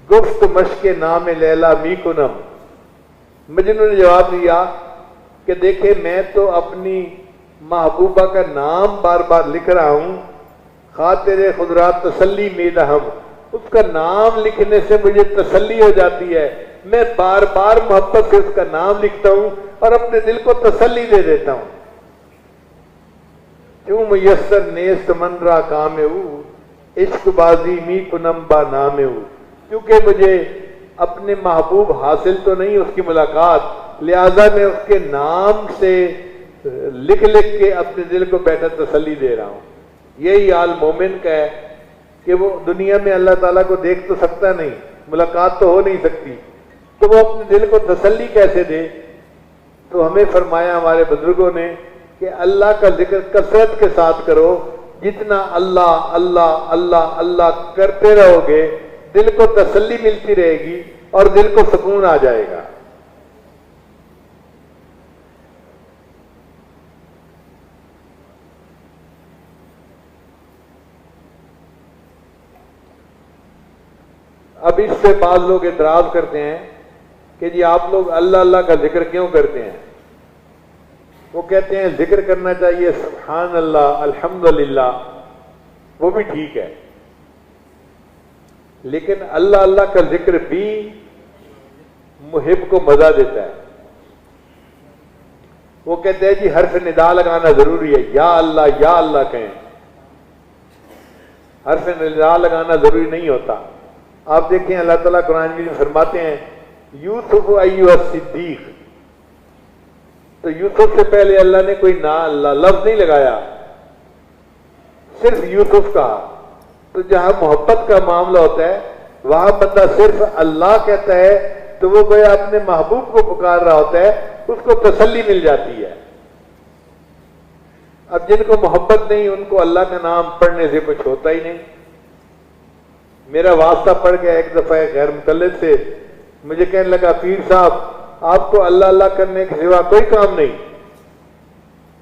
گفت مشق نام لیلا می کنم، مجنون نے جواب دیا کہ دیکھے میں تو اپنی محبوبہ کا نام بار بار لکھ رہا ہوں، خاطر خضرات تسلی می دہم، اس کا نام لکھنے سے مجھے تسلی ہو جاتی ہے، میں بار بار محبت سے اس کا نام لکھتا ہوں اور اپنے دل کو تسلی دے دیتا ہوں۔ کیوں میسر نیست من را کام او، عشق بازی می کنم با نام او، کیونکہ مجھے اپنے محبوب حاصل تو نہیں اس کی ملاقات، لہذا میں اس کے نام سے لکھ لکھ کے اپنے دل کو بیٹھا تسلی دے رہا ہوں۔ یہی حال مومن کا ہے کہ وہ دنیا میں اللہ تعالیٰ کو دیکھ تو سکتا نہیں، ملاقات تو ہو نہیں سکتی، تو وہ اپنے دل کو تسلی کیسے دے؟ تو ہمیں فرمایا ہمارے بزرگوں نے کہ اللہ کا ذکر کثرت کے ساتھ کرو، جتنا اللہ اللہ اللہ اللہ کرتے رہو گے دل کو تسلی ملتی رہے گی اور دل کو سکون آ جائے گا۔ اب اس سے بعض لوگ اعتراض کرتے ہیں کہ جی آپ لوگ اللہ اللہ کا ذکر کیوں کرتے ہیں؟ وہ کہتے ہیں ذکر کرنا چاہیے سبحان اللہ الحمدللہ، وہ بھی ٹھیک ہے، لیکن اللہ اللہ کا ذکر بھی محب کو مزہ دیتا ہے۔ وہ کہتے ہیں جی حرف ندا لگانا ضروری ہے، یا اللہ کہیں، حرف ندا لگانا ضروری نہیں ہوتا۔ آپ دیکھیں اللہ تعالیٰ قرآن میں فرماتے ہیں یوسف ایھا الصدیق، تو یوسف سے پہلے اللہ نے کوئی لفظ نہیں لگایا، صرف یوسف کہا۔ تو جہاں محبت کا معاملہ ہوتا ہے وہاں بندہ صرف اللہ کہتا ہے تو وہ گویا اپنے محبوب کو پکار رہا ہوتا ہے، اس کو تسلی مل جاتی ہے۔ اب جن کو محبت نہیں ان کو اللہ کا نام پڑھنے سے کچھ ہوتا ہی نہیں۔ میرا واسطہ پڑ گیا ایک دفعہ غیر مقلد سے، مجھے کہنے لگا پیر صاحب آپ کو اللہ اللہ کرنے کے سوا کوئی کام نہیں۔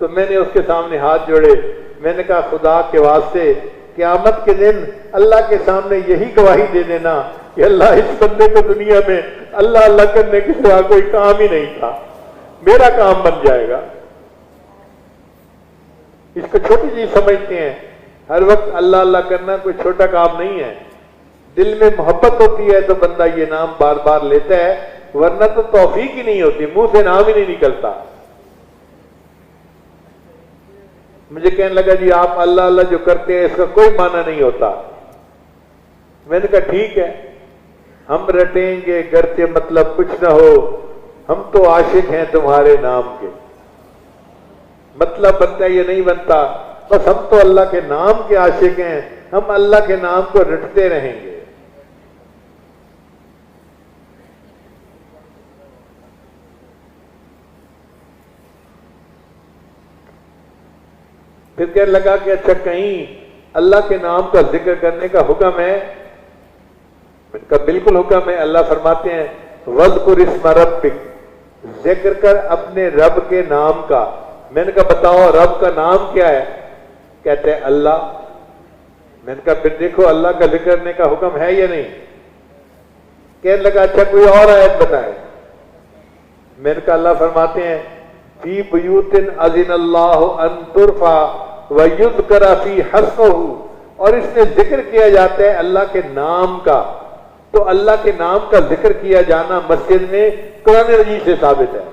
تو میں نے اس کے سامنے ہاتھ جوڑے، میں نے کہا خدا کے واسطے قیامت کے دن اللہ کے سامنے یہی گواہی دے دینا کہ اللہ اس بندے کو دنیا میں اللہ اللہ کرنے کے سوا کوئی کام ہی نہیں تھا، میرا کام بن جائے گا۔ اس کو چھوٹی چیز سمجھتے ہیں، ہر وقت اللہ اللہ کرنا کوئی چھوٹا کام نہیں ہے۔ دل میں محبت ہوتی ہے تو بندہ یہ نام بار بار لیتا ہے، ورنہ تو توفیق ہی نہیں ہوتی، منہ سے نام ہی نہیں نکلتا۔ مجھے کہنے لگا جی آپ اللہ اللہ جو کرتے ہیں اس کا کوئی معنی نہیں ہوتا۔ میں نے کہا ٹھیک ہے، ہم رٹیں گے گرچہ مطلب کچھ نہ ہو، ہم تو عاشق ہیں تمہارے نام کے۔ مطلب بنتا یہ نہیں بنتا، بس ہم تو اللہ کے نام کے عاشق ہیں، ہم اللہ کے نام کو رٹتے رہیں گے۔ پھر کہنے لگا کہ اچھا کہیں اللہ کے نام کا ذکر کرنے کا حکم ہے؟ میں نے کہا بالکل حکم ہے۔ اللہ فرماتے ہیں وَاذْكُرِ اسْمَ رَبِّكَ، ذکر کر اپنے رب کے نام کا۔ میں نے کہا بتاؤ رب کا نام کیا ہے؟ کہتے ہیں اللہ۔ میں نے کہا پھر دیکھو اللہ کا ذکر کرنے کا حکم ہے یا نہیں؟ کہنے لگا اچھا کوئی اور آیت بتائے۔ میں نے کہا اللہ فرماتے ہیں فی بیوت اذن اللہ ان ترفع ویذکر فی حسنہ، اور اس میں ذکر کیا جاتا ہے اللہ کے نام کا، تو اللہ کے نام کا ذکر کیا جانا مسجد میں قرآن مجید سے ثابت ہے۔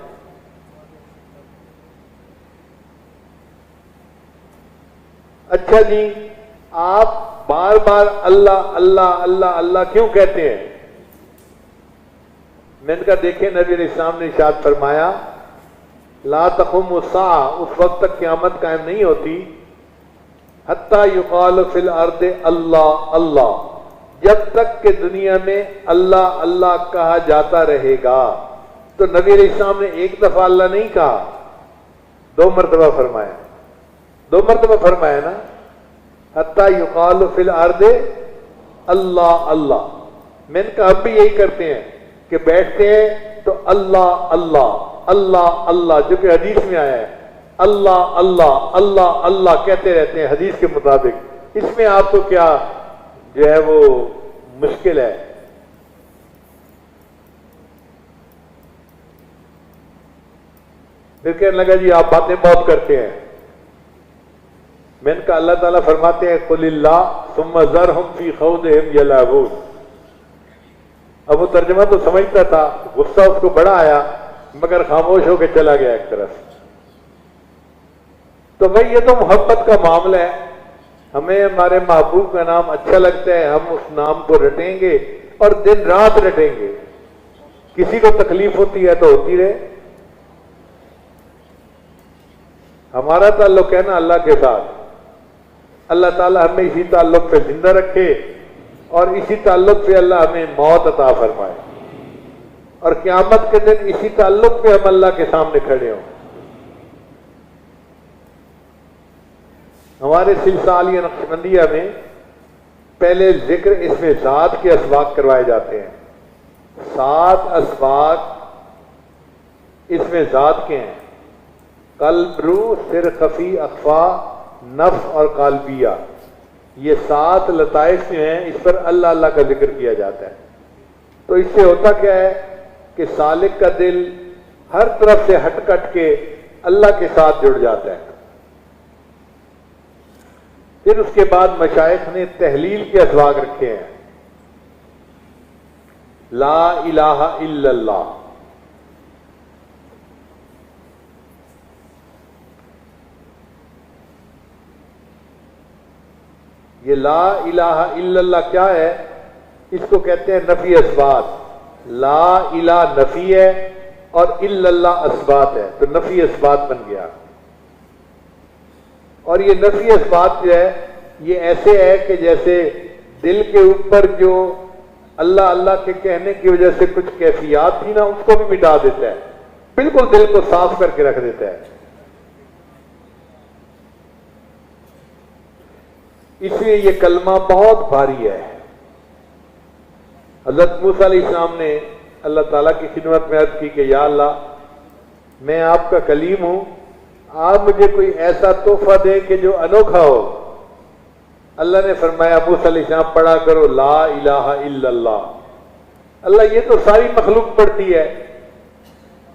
اچھا جی آپ بار بار اللہ اللہ اللہ اللہ کیوں کہتے ہیں؟ میں نے کہا دیکھیں نبی علیہ السلام نے ارشاد فرمایا لا تقوم الساعہ، اس وقت تک قیامت قائم نہیں ہوتی حتی یقال فی الارض اللہ اللہ، جب تک کہ دنیا میں اللہ اللہ کہا جاتا رہے گا۔ تو نبی علیہ السلام نے ایک دفعہ اللہ نہیں کہا، 2 مرتبہ فرمایا، 2 مرتبہ فرمایا نا، حتی یقال فی الارض اللہ اللہ۔ میں نے کہا ہم بھی یہی کرتے ہیں کہ بیٹھتے ہیں تو اللہ اللہ اللہ اللہ، جو کہ حدیث میں آیا ہے، اللہ اللہ اللہ اللہ کہتے رہتے ہیں حدیث کے مطابق۔ اس میں آپ کو کیا جو ہے وہ مشکل ہے؟ پھر کہنے لگا جی آپ باتیں بہت کرتے ہیں۔ میں نے کہا اللہ تعالیٰ فرماتے ہیں قل اللہ ثم ذرہم فی خوضہم یلعبون۔ اب وہ ترجمہ تو سمجھتا تھا، غصہ اس کو بڑا آیا، مگر خاموش ہو کے چلا گیا ایک طرف۔ تو بھائی یہ تو محبت کا معاملہ ہے، ہمیں ہمارے محبوب کا نام اچھا لگتا ہے، ہم اس نام کو رٹیں گے اور دن رات رٹیں گے۔ کسی کو تکلیف ہوتی ہے تو ہوتی رہے، ہمارا تعلق ہے نا اللہ کے ساتھ۔ اللہ تعالیٰ ہمیں اسی تعلق پہ زندہ رکھے اور اسی تعلق پہ اللہ ہمیں موت عطا فرمائے، اور قیامت کے دن اسی تعلق پہ ہم اللہ کے سامنے کھڑے ہوں۔ ہمارے سلسلہ عالیہ نقشبندیہ میں پہلے ذکر اس میں ذات کے اسباق کروائے جاتے ہیں۔ 7 اسباق اس میں ذات کے ہیں، قلب، روح، سر، خفی، اخفا، نفس اور قالبیہ۔ یہ 7 لطائف جو ہیں اس پر اللہ اللہ کا ذکر کیا جاتا ہے۔ تو اس سے ہوتا کیا ہے کہ سالک کا دل ہر طرف سے ہٹ کٹ کے اللہ کے ساتھ جڑ جاتا ہے۔ پھر اس کے بعد مشائخ نے تحلیل کے اسباق رکھے ہیں، لا الہ الا اللہ۔ یہ لا الہ الا اللہ کیا ہے؟ اس کو کہتے ہیں نفی اثبات۔ لا الہ نفی ہے اور الا اللہ اثبات ہے، تو نفی اثبات بن گیا۔ اور یہ نفی اثبات جو ہے یہ ایسے ہے کہ جیسے دل کے اوپر جو اللہ اللہ کے کہنے کی وجہ سے کچھ کیفیات تھی نا، اس کو بھی مٹا دیتا ہے، بالکل دل کو صاف کر کے رکھ دیتا ہے۔ اس لیے یہ کلمہ بہت بھاری ہے۔ حضرت موسیٰ علیہ السلام نے اللہ تعالیٰ کی خدمت میں عرض کی کہ یا اللہ، میں آپ کا کلیم ہوں، آپ مجھے کوئی ایسا تحفہ دیں کہ جو انوکھا ہو۔ اللہ نے فرمایا موسیٰ علیہ السلام پڑھا کرو لا الہ الا اللہ۔ اللہ یہ تو ساری مخلوق پڑھتی ہے۔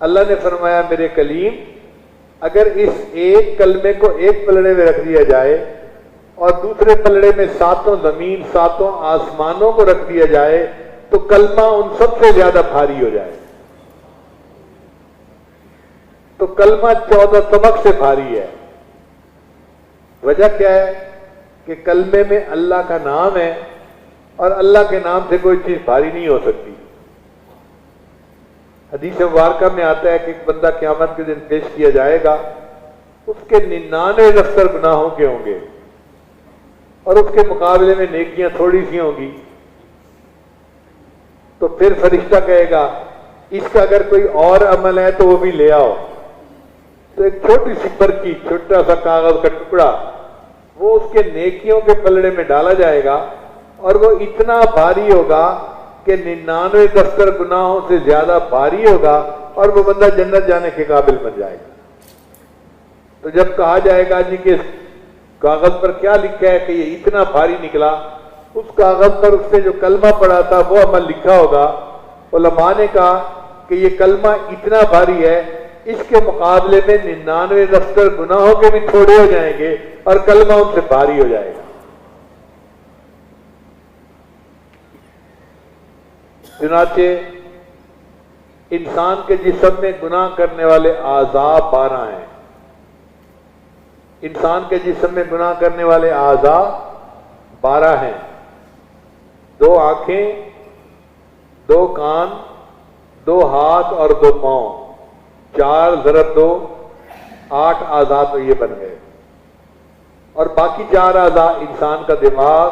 اللہ نے فرمایا میرے کلیم، اگر اس ایک کلمے کو ایک پلڑے میں رکھ دیا جائے اور دوسرے پلڑے میں 7 زمین 7 آسمانوں کو رکھ دیا جائے تو کلمہ ان سب سے زیادہ بھاری ہو جائے۔ تو کلمہ 14 طبق سے بھاری ہے۔ وجہ کیا ہے کہ کلمے میں اللہ کا نام ہے، اور اللہ کے نام سے کوئی چیز بھاری نہیں ہو سکتی۔ حدیث مبارکہ میں آتا ہے کہ ایک بندہ قیامت کے دن پیش کیا جائے گا، اس کے 99 دفتر گناہوں کے ہوں گے اور اس کے مقابلے میں نیکیاں تھوڑی سی ہوں گی۔ تو پھر فرشتہ کہے گا اس کا اگر کوئی اور عمل ہے تو وہ بھی لے آؤ۔ تو ایک چھوٹی سی برکی، چھوٹا سا کاغذ کا ٹکڑا، وہ اس کے نیکیوں کے پلڑے میں ڈالا جائے گا، اور وہ اتنا بھاری ہوگا کہ 99 دفتر گناہوں سے زیادہ بھاری ہوگا، اور وہ بندہ جنت جانے کے قابل بن جائے گا۔ تو جب کہا جائے گا جی کہ کاغذ پر کیا لکھا ہے کہ یہ اتنا بھاری نکلا، اس کاغذ پر اس نے جو کلمہ پڑھا تھا وہ عمل لکھا ہوگا۔ علماء نے کہا کہ یہ کلمہ اتنا بھاری ہے، اس کے مقابلے میں 99 دفتر گناہوں کے بھی تھوڑے ہو جائیں گے اور کلمہ ان سے بھاری ہو جائے گا۔ چنانچہ انسان کے جسم میں گناہ کرنے والے اعضاء 12 ہیں۔ انسان کے جسم میں گناہ کرنے والے اعضاء 12 ہیں۔ 2 آنکھیں، 2 کان، 2 ہاتھ اور 2 پاؤں، 4 ضرب 2، 8 اعضاء تو یہ بن گئے۔ اور باقی 4 اعضاء انسان کا دماغ،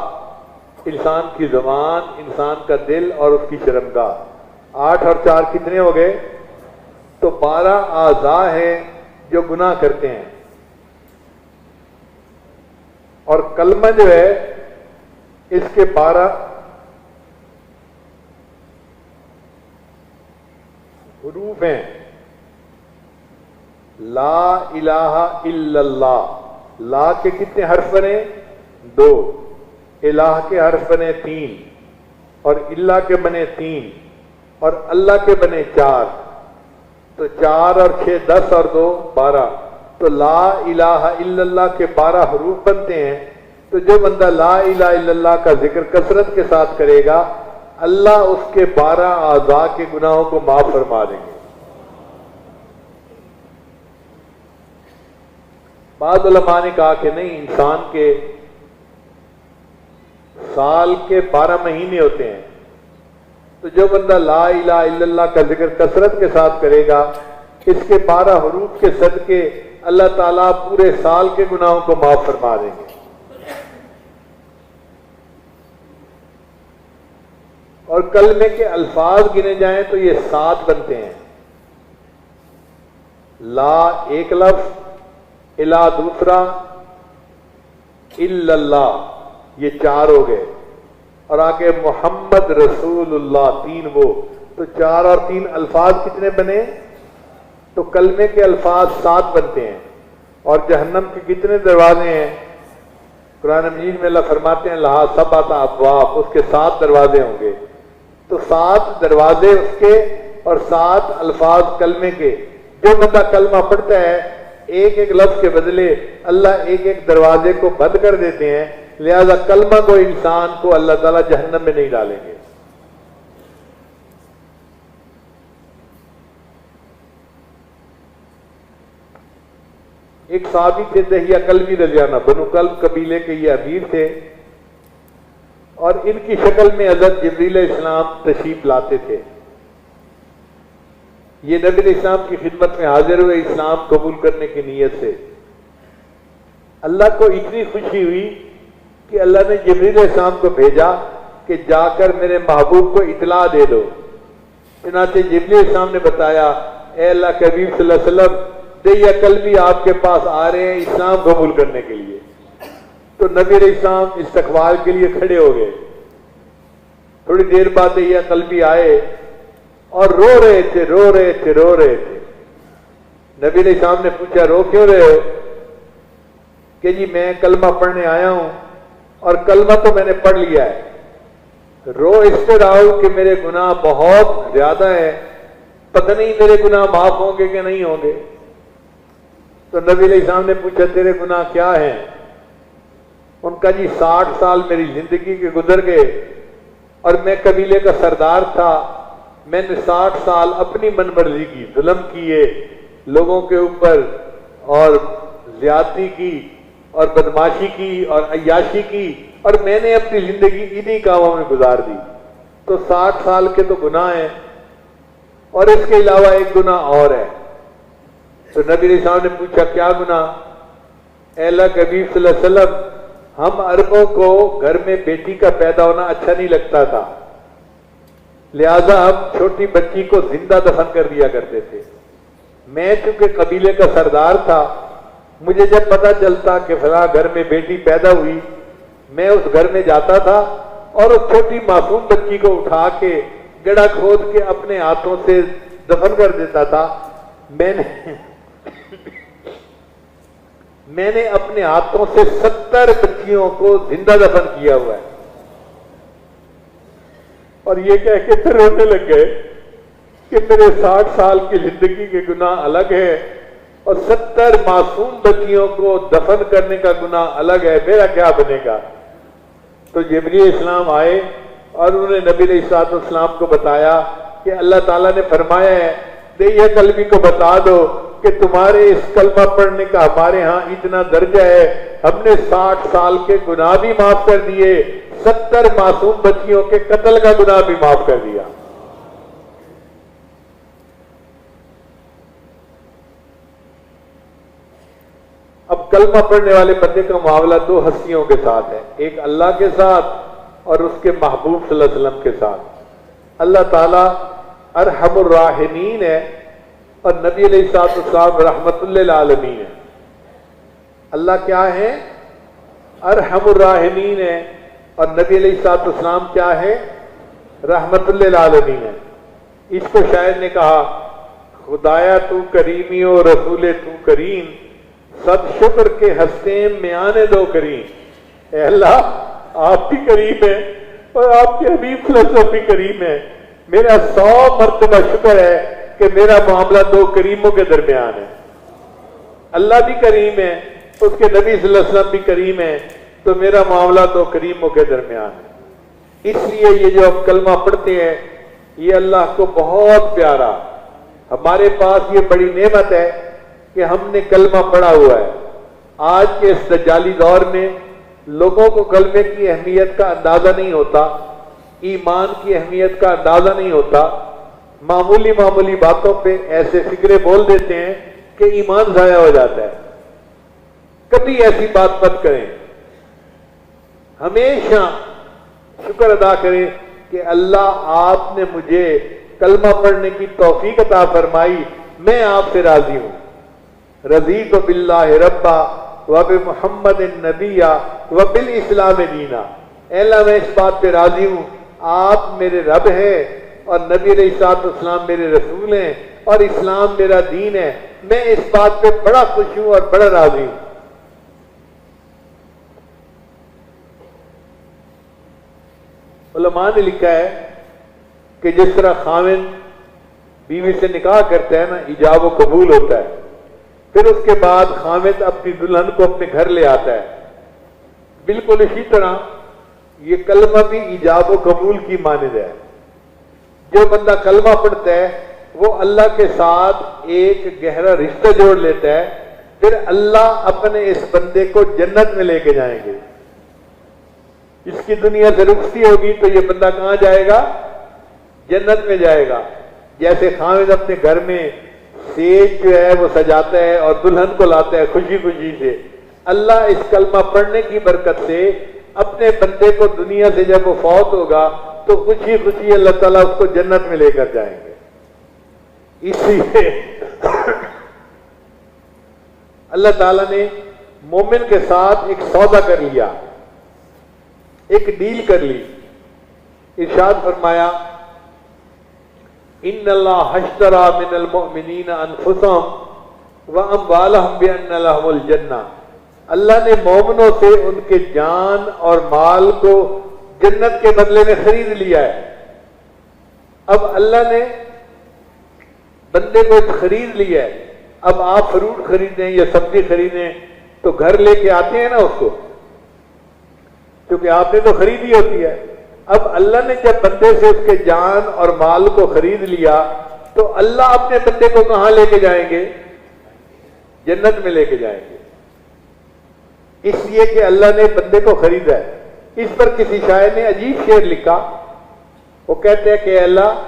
انسان کی زبان، انسان کا دل اور اس کی شرمگاہ۔ 8 اور 4 کتنے ہو گئے؟ تو 12 اعضاء ہیں جو گناہ کرتے ہیں، اور کلمہ جو ہے اس کے 12 حروف ہیں۔ لا الہ الا اللہ، لا کے کتنے حرف بنے؟ 2، الہ کے حرف بنے 3، اور اللہ کے بنے 3، اور اللہ کے بنے 4، تو 4 اور 6 10 اور 2 12، تو لا الہ الا اللہ کے 12 حروف بنتے ہیں۔ تو جو بندہ لا الہ الا اللہ کا ذکر کثرت کے ساتھ کرے گا، اللہ اس کے 12 اعضاء کے گناہوں کو معاف فرما دیں گے۔ بعض علماء نے کہا کہ نہیں، انسان کے سال کے 12 مہینے ہوتے ہیں، تو جو بندہ لا الہ الا اللہ کا ذکر کثرت کے ساتھ کرے گا، اس کے 12 حروف کے صدقے اللہ تعالیٰ پورے سال کے گناہوں کو معاف فرما دیں گے۔ اور کلمے کے الفاظ گنے جائیں تو یہ 7 بنتے ہیں۔ لا ایک لفظ، الہ دوسرا، الا اللہ یہ 4 ہو گئے، اور آگے محمد رسول اللہ 3 وہ، تو 4 اور 3 الفاظ کتنے بنے؟ تو کلمے کے الفاظ 7 بنتے ہیں۔ اور جہنم کے کتنے دروازے ہیں؟ قرآن مجید میں اللہ فرماتے ہیں لہا سبعۃ ابواب، اس کے 7 دروازے ہوں گے۔ تو 7 دروازے اس کے اور 7 الفاظ کلمے کے۔ جو بندہ کلمہ پڑھتا ہے، ایک ایک لفظ کے بدلے اللہ ایک ایک دروازے کو بند کر دیتے ہیں، لہذا کلمہ کو انسان کو اللہ تعالیٰ جہنم میں نہیں ڈالیں گے۔ ایک صحابی تھے دہیہ کلبی رضی اللہ عنہ، بنو کلب قبیلے کے یہ امیر تھے، اور ان کی شکل میں حضرت جبریل علیہ السلام تشریف لاتے تھے۔ یہ نبی علیہ السلام کی خدمت میں حاضر ہوئے اسلام قبول کرنے کی نیت سے۔ اللہ کو اتنی خوشی ہوئی کہ اللہ نے جبریل علیہ السلام کو بھیجا کہ جا کر میرے محبوب کو اطلاع دے دو۔ چنانچہ جبریل علیہ السلام نے بتایا، اے اللہ کے حبیب صلی اللہ علیہ وسلم، دہیہ کلبی آپ کے پاس آ رہے ہیں اسلام قبول کرنے کے لیے۔ تو نبی علیہ السلام استقبال کے لیے کھڑے ہو گئے۔ تھوڑی دیر بعد دہیہ کلبی آئے اور رو رہے تھے۔ نبی علیہ السلام نے پوچھا رو کیوں رہے ہو؟ کہ جی میں کلمہ پڑھنے آیا ہوں اور کلمہ تو میں نے پڑھ لیا ہے، رو اس سے رہا ہوں کہ میرے گناہ بہت زیادہ ہیں، پتہ نہیں میرے گناہ معاف ہوں گے کہ نہیں ہوں گے۔ تو نبی علیہ السلام نے پوچھا تیرے گناہ کیا ہیں؟ ان کا جی 60 سال میری زندگی کے گزر گئے، اور میں قبیلے کا سردار تھا، میں نے 60 سال اپنی من مرضی کی، ظلم کیے لوگوں کے اوپر، اور زیادتی کی، اور بدماشی کی، اور عیاشی کی، اور میں نے اپنی زندگی انہی کاموں میں گزار دی۔ تو 60 سال کے تو گناہ ہیں، اور اس کے علاوہ ایک گناہ اور ہے۔ تو نبی علیہ السلام نے پوچھا کیا گناہ؟ اے اللہ کے حبیب صلی اللہ علیہ وسلم، ہم عربوں کو گھر میں بیٹی کا پیدا ہونا اچھا نہیں لگتا تھا، لہذا ہم چھوٹی بچی کو زندہ دفن کر دیا کرتے تھے۔ میں چونکہ قبیلے کا سردار تھا، مجھے جب پتہ چلتا کہ فلاں گھر میں بیٹی پیدا ہوئی، میں اس گھر میں جاتا تھا اور اس چھوٹی معصوم بچی کو اٹھا کے گڑھا کھود کے اپنے ہاتھوں سے دفن کر دیتا تھا۔ میں نے اپنے ہاتھوں سے 70 بچیوں کو زندہ دفن کیا ہوا ہے۔ اور یہ کہہ کے پھر رونے لگ گئے کہ میرے 60 سال کی زندگی کے گناہ الگ ہے، اور 70 معصوم بچیوں کو دفن کرنے کا گناہ الگ ہے، میرا کیا بنے گا؟ تو جبریل علیہ السلام آئے اور انہوں نے نبی علیہ السلام کو بتایا کہ اللہ تعالیٰ نے فرمایا ہے دہیہ کلبی کو بتا دو کہ تمہارے اس کلمہ پڑھنے کا ہمارے ہاں اتنا درجہ ہے، ہم نے 60 سال کے گناہ بھی معاف کر دیے، 70 معصوم بچیوں کے قتل کا گناہ بھی معاف کر دیا۔ اب کلمہ پڑھنے والے بندے کا معاملہ 2 ہستیوں کے ساتھ ہے، ایک اللہ کے ساتھ اور اس کے محبوب صلی اللہ علیہ وسلم کے ساتھ۔ اللہ تعالیٰ ارحم الراحمین ہے، اور نبی علیہ السلام رحمت للعالمین ہے۔ اللہ کیا ہے؟ ارحم الراحمین ہے، اور نبی علیہ السلام کیا ہے؟ رحمت للعالمین ہے۔ اس کو شاعر نے کہا، خدایا تو کریمی و رسول تو کریم، صد شکر کے ہستیں میانے دو کریم۔ اے اللہ آپ بھی کریم ہیں اور آپ کے حبیب صلی اللہ علیہ وسلم بھی کریم ہیں، میرا 100 مرتبہ شکر ہے کہ میرا معاملہ دو کریموں کے درمیان ہے۔ اللہ بھی کریم ہے، اس کے نبی صلی اللہ علیہ وسلم بھی کریم ہے، تو میرا معاملہ دو کریموں کے درمیان ہے۔ اس لیے یہ جو ہم کلمہ پڑھتے ہیں یہ اللہ کو بہت پیارا، ہمارے پاس یہ بڑی نعمت ہے کہ ہم نے کلمہ پڑھا ہوا ہے۔ آج کے اس دجالی دور میں لوگوں کو کلمے کی اہمیت کا اندازہ نہیں ہوتا، ایمان کی اہمیت کا اندازہ نہیں ہوتا، معمولی معمولی باتوں پہ ایسے فکرے بول دیتے ہیں کہ ایمان ضائع ہو جاتا ہے۔ کبھی ایسی بات مت کریں، ہمیشہ شکر ادا کریں کہ اللہ آپ نے مجھے کلمہ پڑھنے کی توفیق عطا فرمائی، میں آپ سے راضی ہوں۔ رضیت باللہ ربا وبمحمد نبیا وبالاسلام دینا۔ اے اللہ میں اس بات پہ راضی ہوں، آپ میرے رب ہیں اور نبی علیہ السلام میرے رسول ہیں اور اسلام میرا دین ہے، میں اس بات پہ بڑا خوش ہوں اور بڑا راضی ہوں۔ علماء نے لکھا ہے کہ جس طرح خاوند بیوی سے نکاح کرتا ہے نا، ایجاب و قبول ہوتا ہے، پھر اس کے بعد خاوند اپنی دلہن کو اپنے گھر لے آتا ہے، بالکل اسی طرح یہ کلمہ بھی ایجاب و قبول کی مانند ہے۔ جو بندہ کلمہ پڑھتا ہے وہ اللہ کے ساتھ ایک گہرا رشتہ جوڑ لیتا ہے، پھر اللہ اپنے اس بندے کو جنت میں لے کے جائیں گے۔ اس کی دنیا سے رخصتی ہوگی تو یہ بندہ کہاں جائے گا؟ جنت میں جائے گا۔ جیسے خاوند اپنے گھر میں سیج جو ہے وہ سجاتا ہے اور دلہن کو لاتا ہے خوشی خوشی سے، اللہ اس کلمہ پڑھنے کی برکت سے اپنے بندے کو دنیا سے جب وہ فوت ہوگا تو خوشی خوشی اللہ تعالیٰ اس کو جنت میں لے کر جائیں گے۔ اس لیے اللہ تعالیٰ نے مومن کے ساتھ ایک سودا کر لیا، ایک ڈیل کر لی۔ ارشاد فرمایا، ان اللہ اشتری من المؤمنین انفسهم واموالهم بان لهم الجنہ۔ اللہ نے مومنوں سے ان کے جان اور مال کو جنت کے بدلے میں خرید لیا ہے۔ اب اللہ نے بندے کو خرید لیا ہے، اب آپ فروٹ خریدیں یا سبزی خریدیں تو گھر لے کے آتے ہیں نا اس کو، کیونکہ آپ نے تو خریدی ہوتی ہے۔ اب اللہ نے جب بندے سے اس کے جان اور مال کو خرید لیا تو اللہ اپنے بندے کو کہاں لے کے جائیں گے؟ جنت میں لے کے جائیں گے، اس لیے کہ اللہ نے بندے کو خریدا ہے۔ اس پر کسی شاعر نے عجیب شعر لکھا، وہ کہتے ہیں کہ اللہ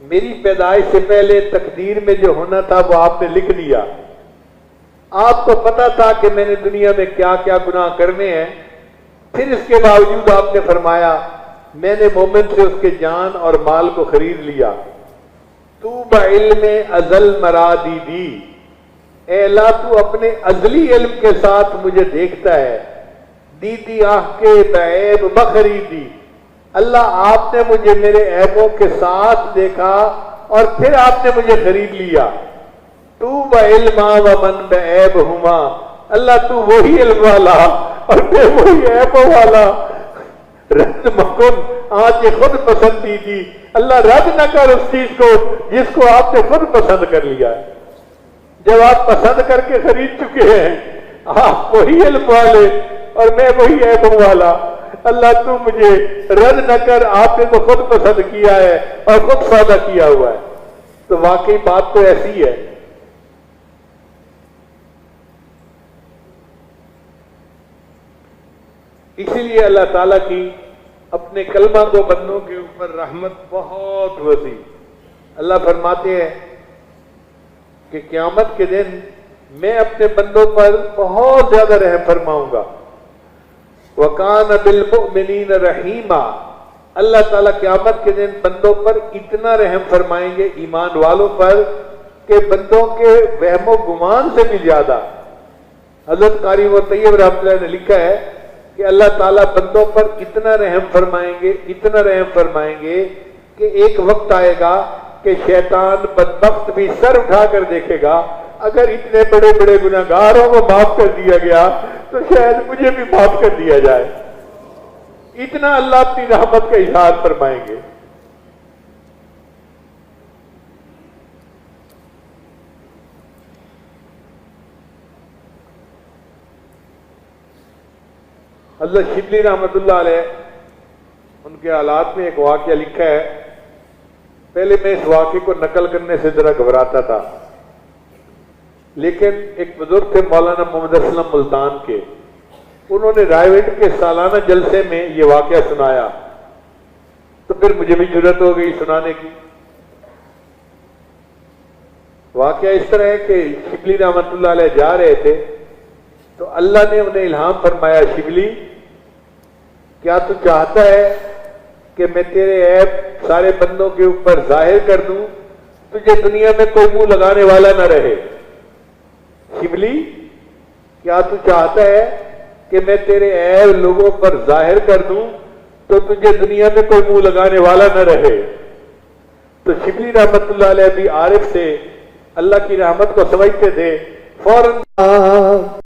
میری پیدائش سے پہلے تقدیر میں جو ہونا تھا وہ آپ نے لکھ لیا، آپ کو پتا تھا کہ میں نے دنیا میں کیا کیا گناہ کرنے ہیں، پھر اس کے باوجود آپ نے فرمایا میں نے مومن سے اس کے جان اور مال کو خرید لیا۔ تو بعلم ازل مرادی دی، اے اللہ تو اپنے ازلی علم کے ساتھ مجھے دیکھتا ہے۔ دیتی آہ کے بعیب بخریدی، اللہ آپ نے مجھے میرے عیبوں کے ساتھ دیکھا اور پھر آپ نے مجھے خرید لیا۔ تو بعلما ومن بعیب ہما، اللہ تو وہی علم والا اور میں وہی عیبوں والا۔ رد مکن، آج یہ خود پسندیدی، اللہ رد نہ کر اس چیز کو جس کو آپ نے خود پسند کر لیا ہے۔ جب آپ پسند کر کے خرید چکے ہیں، آپ وہی علم والے اور میں وہی عیبوں والا، اللہ تو مجھے رد نہ کر، آپ نے تو خود پسند کیا ہے اور خود سودا کیا ہوا ہے۔ تو واقعی بات تو ایسی ہے۔ اسی لیے اللہ تعالیٰ کی اپنے کلمہ کو بندوں کے اوپر رحمت بہت وسیع۔ اللہ فرماتے ہیں کہ قیامت کے دن میں اپنے بندوں پر بہت زیادہ رحم فرماؤں گا۔ وَكَانَ بِالْمُؤْمِنِينَ رَحِيمًا، اللہ تعالیٰ قیامت کے دن بندوں پر اتنا رحم فرمائیں گے، ایمان والوں پر، کہ بندوں کے وہم و گمان سے بھی زیادہ حضرت قاری و طیب رحمۃ اللہ نے لکھا ہے کہ اللہ تعالیٰ بندوں پر اتنا رحم فرمائیں گے کہ ایک وقت آئے گا کہ شیطان بدبخت بھی سر اٹھا کر دیکھے گا اگر اتنے بڑے بڑے گناہگاروں کو معاف کر دیا گیا تو شاید مجھے بھی معاف کر دیا جائے. اتنا اللہ اپنی رحمت کا اظہار فرمائیں گے. حضرت شبلی رحمۃ اللہ علیہ ان کے حالات میں ایک واقعہ لکھا ہے. پہلے میں اس واقعے کو نقل کرنے سے ذرا گھبراتا تھا، لیکن ایک بزرگ تھے مولانا محمد اسلم ملتان کے، انہوں نے رائے کے سالانہ جلسے میں یہ واقعہ سنایا تو پھر مجھے بھی جرأت ہو گئی سنانے کی. واقعہ اس طرح ہے کہ شبلی رحمۃ اللہ علیہ جا رہے تھے تو اللہ نے انہیں الہام فرمایا، شبلی کیا تو چاہتا ہے کہ میں تیرے عیب سارے بندوں کے اوپر ظاہر کر دوں، تجھے دنیا میں کوئی منہ لگانے والا نہ رہے. شبلی کیا تو چاہتا ہے کہ میں تیرے عیب لوگوں پر ظاہر کر دوں تو تجھے دنیا میں کوئی منہ لگانے والا نہ رہے. تو شبلی رحمت اللہ علیہ بھی عارف تھے، اللہ کی رحمت کو سمجھتے تھے، فوراً